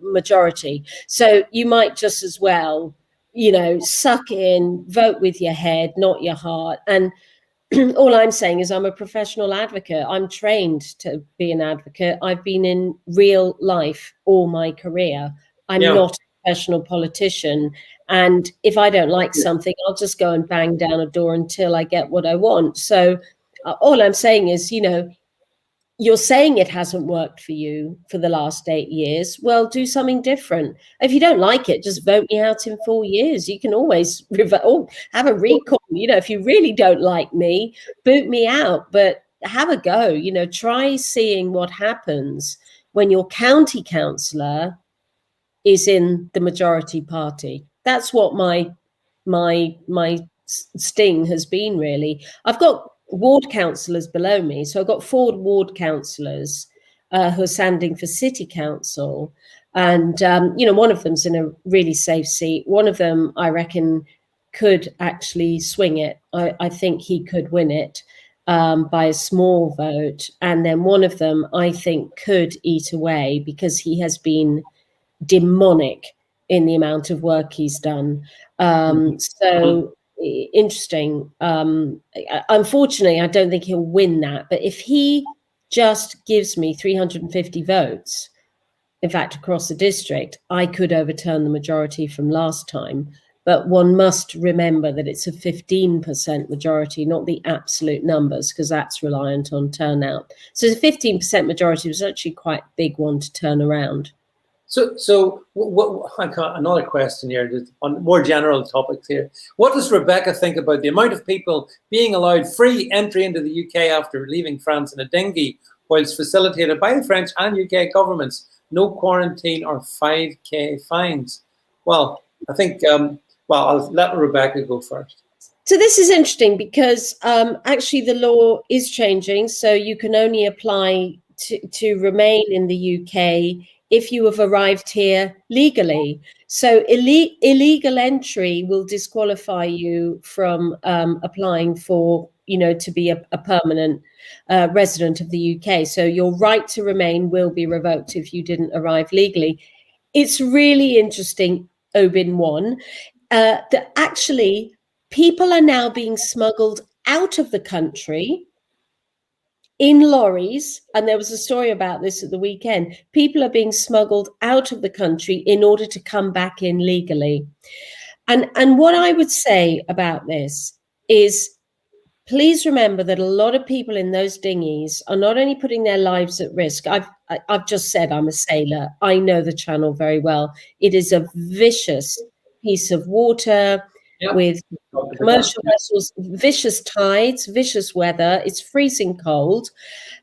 majority. So you might just as well, suck in, vote with your head, not your heart. And all I'm saying is I'm a professional advocate. I'm trained to be an advocate. I've been in real life all my career. I'm not a professional politician. And if I don't like something, I'll just go and bang down a door until I get what I want. So all I'm saying is, you're saying it hasn't worked for you for the last 8 years. Well, do something different. If you don't like it, just vote me out in 4 years. You can always have a recall. If you really don't like me, boot me out, but have a go. Try seeing what happens when your county councillor is in the majority party. That's what my sting has been, really. I've got ward councillors below me. So I've got 4 ward councillors who are standing for city council. And, one of them's in a really safe seat. One of them, I reckon, could actually swing it. I think he could win it by a small vote. And then one of them, I think, could eat away because he has been demonic in the amount of work he's done. So interesting. Unfortunately, I don't think he'll win that. But if he just gives me 350 votes, in fact, across the district, I could overturn the majority from last time. But one must remember that it's a 15% majority, not the absolute numbers, because that's reliant on turnout. So the 15% majority was actually quite a big one to turn around. So I got another question here, just on more general topics here. What does Rebecca think about the amount of people being allowed free entry into the UK after leaving France in a dinghy, whilst facilitated by the French and UK governments? No quarantine or 5k fines. Well, I think, I'll let Rebecca go first. So this is interesting because actually the law is changing. So you can only apply to remain in the UK if you have arrived here legally. So illegal entry will disqualify you from applying for, to be a permanent resident of the UK. So your right to remain will be revoked if you didn't arrive legally. It's really interesting, Obin 1, that actually people are now being smuggled out of the country in lorries, and there was a story about this at the weekend. People are being smuggled out of the country in order to come back in legally. And what I would say about this is, please remember that a lot of people in those dinghies are not only putting their lives at risk. I've just said I'm a sailor. I know the channel very well. It is a vicious piece of water with commercial vessels, vicious tides, vicious weather. It's freezing cold,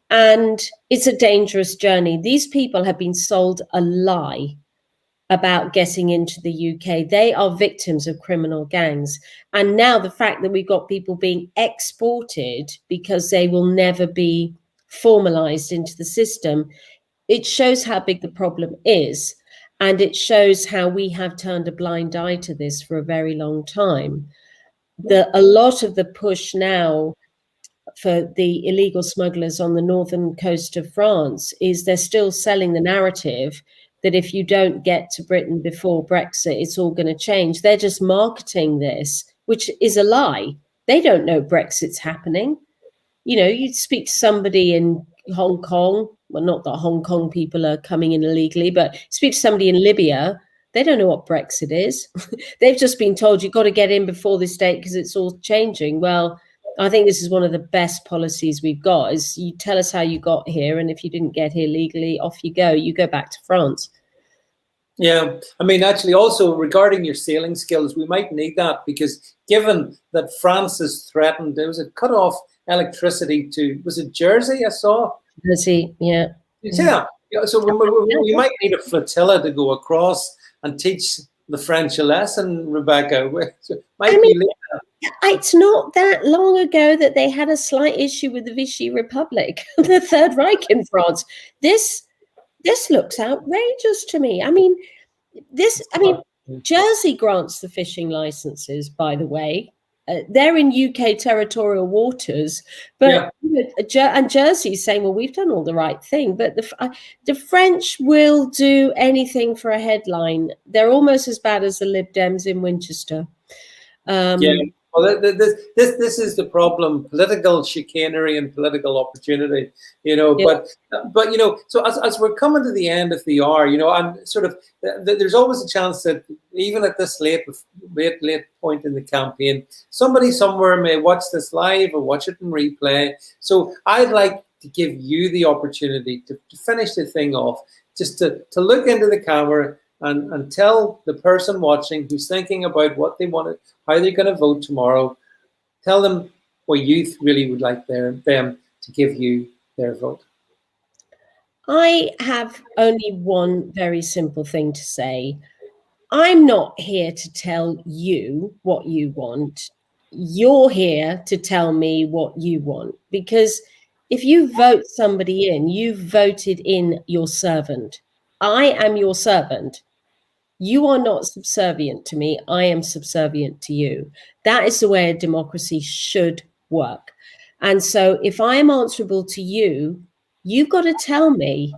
and it's a dangerous journey. These people have been sold a lie about getting into the UK. They are victims of criminal gangs. And now the fact that we've got people being exported because they will never be formalized into the system, it shows how big the problem is. And it shows how we have turned a blind eye to this for a very long time. A lot of the push now for the illegal smugglers on the northern coast of France is they're still selling the narrative that if you don't get to Britain before Brexit, it's all going to change. They're just marketing this, which is a lie. They don't know Brexit's happening. You know, you speak to somebody in Hong Kong, well, not that Hong Kong people are coming in illegally, but speak to somebody in Libya, they don't know what Brexit is. They've just been told you've got to get in before this date because it's all changing. Well, I think this is one of the best policies we've got, is you tell us how you got here, and if you didn't get here legally, off you go back to France. Yeah, I mean, actually, also regarding your sailing skills, we might need that, because given that France is threatened, there was a cut off electricity to, was it Jersey? I saw. Jersey, yeah. Yeah. So we might need a flotilla to go across and teach the French a lesson, Rebecca. It's not that long ago that they had a slight issue with the Vichy Republic, the Third Reich in France. This looks outrageous to me. Jersey grants the fishing licenses, by the way. They're in UK territorial waters, but and Jersey's saying, well, we've done all the right thing. But the French will do anything for a headline. They're almost as bad as the Lib Dems in Winchester. Well, this is the problem: political chicanery and political opportunity. But you know, so as we're coming to the end of the hour, you know, I'm sort of there's always a chance that even at this late point in the campaign, somebody somewhere may watch this live or watch it in replay. So I'd like to give you the opportunity to finish the thing off, just to look into the camera and tell the person watching who's thinking about what they want, how they're going to vote tomorrow, tell them what you really would like them to give you their vote. I have only one very simple thing to say. I'm not here to tell you what you want. You're here to tell me what you want, because if you vote somebody in, you've voted in your servant. I am your servant. You are not subservient to me. I am subservient to you. That is the way a democracy should work. And so if I am answerable to you, you've got to tell me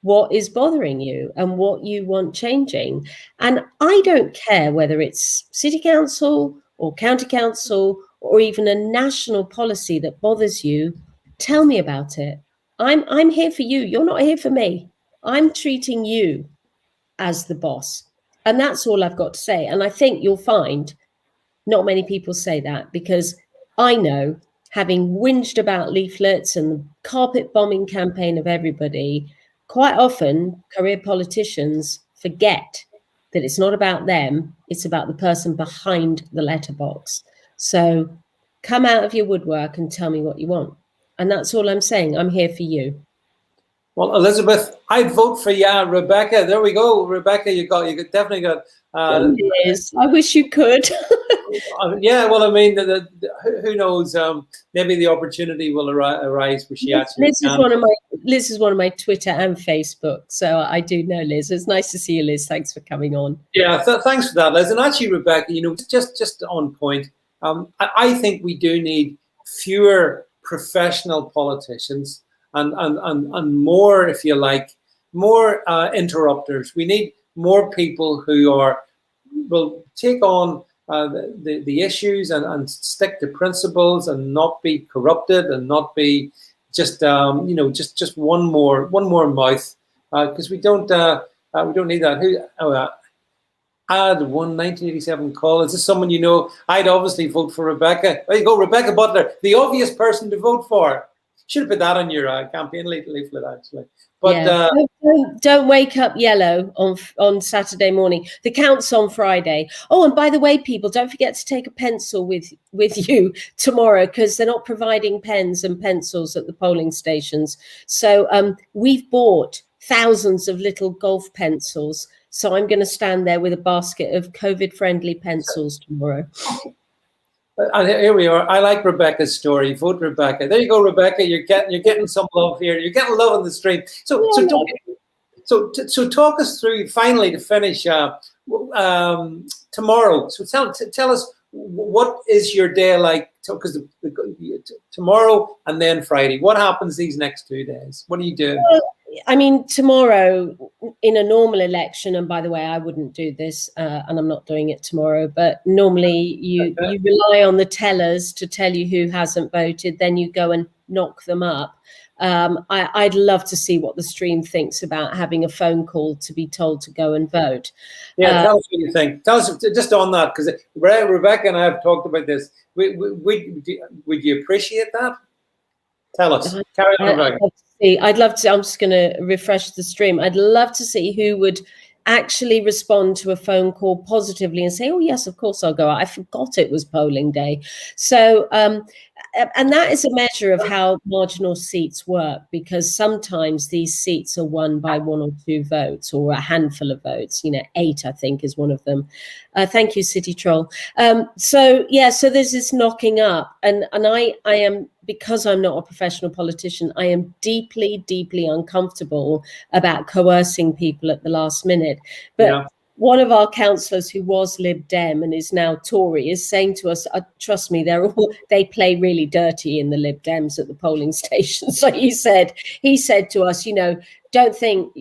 what is bothering you and what you want changing. And I don't care whether it's city council or county council or even a national policy that bothers you. Tell me about it. I'm here for you. You're not here for me. I'm treating you as the boss. And that's all I've got to say. And I think you'll find not many people say that, because I know, having whinged about leaflets and the carpet bombing campaign of everybody, quite often career politicians forget that it's not about them, it's about the person behind the letterbox. So come out of your woodwork and tell me what you want. And that's all I'm saying. I'm here for you. Well, Elizabeth, I'd vote for yeah. Rebecca, there we go. Rebecca, you definitely got. Yes, I wish you could. Yeah, well, I mean, who knows? Maybe the opportunity will arise where she actually. Liz is one of my Twitter and Facebook, so I do know Liz. It's nice to see you, Liz. Thanks for coming on. Yeah, thanks for that, Liz. And actually, Rebecca, you know, just on point. I think we do need fewer professional politicians. And more, if you like, more interrupters. We need more people who will take on the issues and stick to principles and not be corrupted and not be just just one more mouth, because we don't need that. Add one 1987 call. Is this someone you know? I'd obviously vote for Rebecca. There you go, Rebecca Butler, the obvious person to vote for. Should have put that on your campaign leaflet, actually. But yeah. Don't wake up yellow on Saturday morning. The count's on Friday. Oh, and by the way, people, don't forget to take a pencil with you tomorrow, because they're not providing pens and pencils at the polling stations. So we've bought thousands of little golf pencils. So I'm going to stand there with a basket of COVID-friendly pencils tomorrow. And here we are. I like Rebecca's story. Vote Rebecca. There you go, Rebecca. You're getting some love here. You're getting love on the stream. So talk us through finally to finish tomorrow. So tell us, what is your day like? Because tomorrow and then Friday. What happens these next 2 days? What are you doing? Well, I mean, tomorrow in a normal election, and by the way, I wouldn't do this, and I'm not doing it tomorrow, but normally you rely on the tellers to tell you who hasn't voted, then you go and knock them up. I'd love to see what the stream thinks about having a phone call to be told to go and vote. Yeah, tell us what you think. Tell us just on that, because Rebecca and I have talked about this. Would you appreciate that? Tell us. Carry on, Rebecca. I'd love to. I'm just going to refresh the stream. I'd love to see who would actually respond to a phone call positively and say, "Oh yes, of course I'll go out. I forgot it was polling day." So, and that is a measure of how marginal seats work, because sometimes these seats are won by 1 or 2 votes or a handful of votes. 8, I think, is one of them. Thank you, City Troll. So there's this knocking up, and I am, because I'm not a professional politician, I am deeply, deeply uncomfortable about coercing people at the last minute. But one of our councillors, who was Lib Dem and is now Tory, is saying to us, trust me, they play really dirty in the Lib Dems at the polling station. So he said to us, don't think,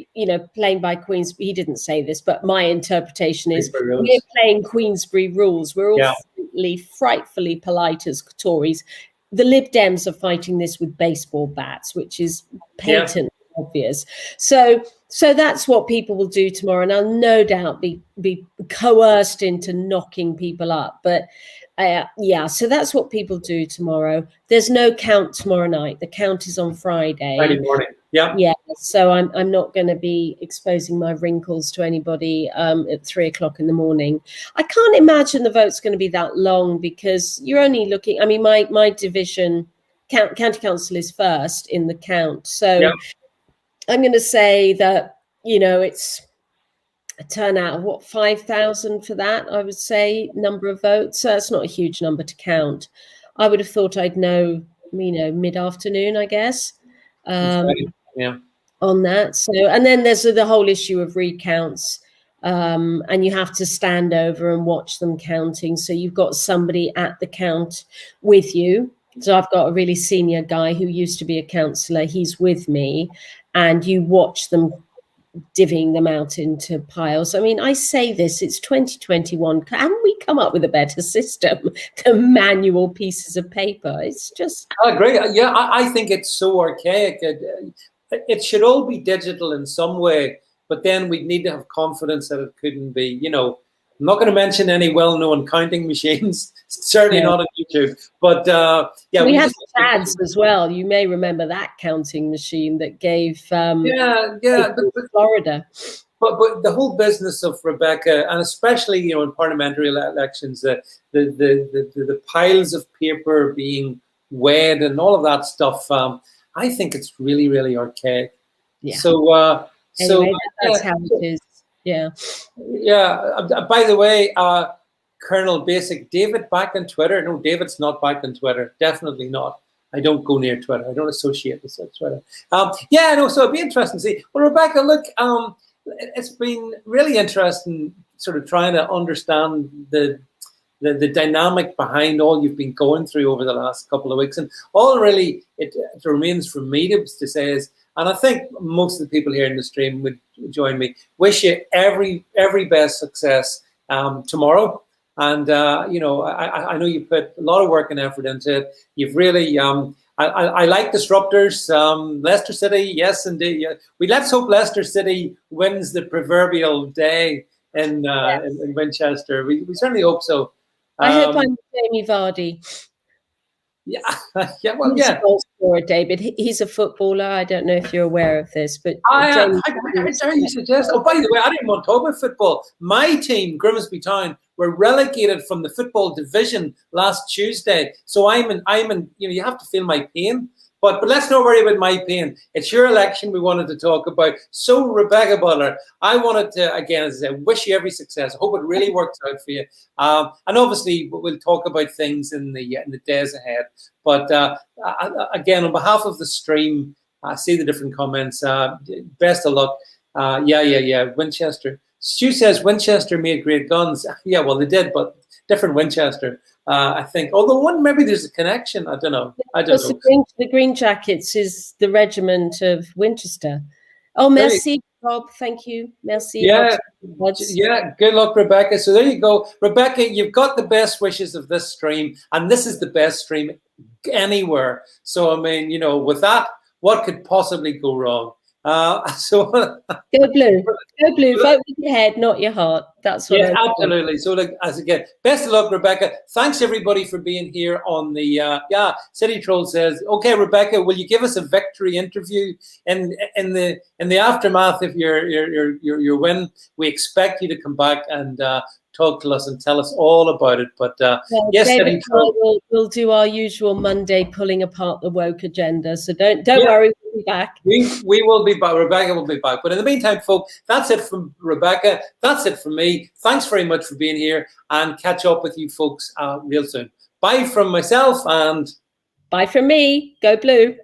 playing by Queensbury. He didn't say this, but my interpretation is we're playing Queensbury rules. We're all frightfully polite as Tories. The Lib Dems are fighting this with baseball bats, which is patent obvious. So that's what people will do tomorrow, and I'll no doubt be coerced into knocking people up. But so that's what people do tomorrow. There's no count tomorrow night. The count is on Friday morning. Yeah. So I'm not going to be exposing my wrinkles to anybody at 3 o'clock in the morning. I can't imagine the vote's going to be that long, because you're only looking. I mean, my division, county council, is first in the count. So I'm going to say that it's a turnout of 5,000 for that. I would say number of votes. So that's not a huge number to count. I would have thought I'd know mid-afternoon, I guess. On that. So, and then there's the whole issue of recounts, and you have to stand over and watch them counting. So you've got somebody at the count with you. So I've got a really senior guy who used to be a councillor. He's with me, and you watch them divvying them out into piles. I mean, I say this, it's 2021. Can we come up with a better system than manual pieces of paper? It's just... I agree. Yeah, I think it's so archaic. It should all be digital in some way, but then we'd need to have confidence that it couldn't be. I'm not going to mention any well-known counting machines, certainly not on YouTube. But we had ads as well. You may remember that counting machine that gave Florida. But the whole business of Rebecca, and especially in parliamentary elections, the piles of paper being weighed and all of that stuff. I think it's really, really archaic. Yeah. So anyway, that's how it is. Yeah. Yeah. By the way, Colonel Basic, David back on Twitter? No, David's not back on Twitter. Definitely not. I don't go near Twitter. I don't associate with Twitter. So it'd be interesting to see. Well, Rebecca, look, it's been really interesting sort of trying to understand the dynamic behind all you've been going through over the last couple of weeks. And all really it remains for me to say is, and I think most of the people here in the stream would join me, wish you every best success tomorrow. And, I know you put a lot of work and effort into it. You've really, I like disruptors. Leicester City, yes, indeed. Yeah. Let's hope Leicester City wins the proverbial day in Winchester. We certainly hope so. I hope I'm Jamie Vardy. Yeah, yeah, well, He's yeah. a goal scorer, David. He's a footballer. I don't know if you're aware of this, but I Jamie dare you suggest. Oh, by the way, I didn't want to talk about football. My team, Grimsby Town, were relegated from the football division last Tuesday. So I'm in. You know, you have to feel my pain. But let's not worry about my pain. It's your election we wanted to talk about. So, Rebecca Butler, I wanted to, again, as I said, wish you every success. I hope it really works out for you. And obviously, we'll talk about things in the days ahead. But again, on behalf of the stream, I see the different comments. Best of luck. Yeah. Winchester. Stu says Winchester made great guns. Yeah, well, they did, but different Winchester. I think, although maybe there's a connection. I don't know. The Green Jackets is the regiment of Winchester. Oh, merci, Rob. Thank you. Merci. Yeah. Good luck, Rebecca. So there you go. Rebecca, you've got the best wishes of this stream, and this is the best stream anywhere. So, I mean, you know, with that, what could possibly go wrong? So go blue. Go blue. Vote with your head, not your heart. That's what. Yeah, absolutely. So, as again, best of luck, Rebecca. Thanks everybody for being here on the. City Troll says, "Okay, Rebecca, will you give us a victory interview in the aftermath of your win? We expect you to come back and talk to us and tell us all about it." But yes, David, we'll do our usual Monday pulling apart the woke agenda. So don't worry, we'll be back. We will be back. Rebecca will be back. But in the meantime, folks, that's it from Rebecca. That's it from me. Thanks very much for being here, and catch up with you folks real soon. Bye from myself and bye from me. Go blue.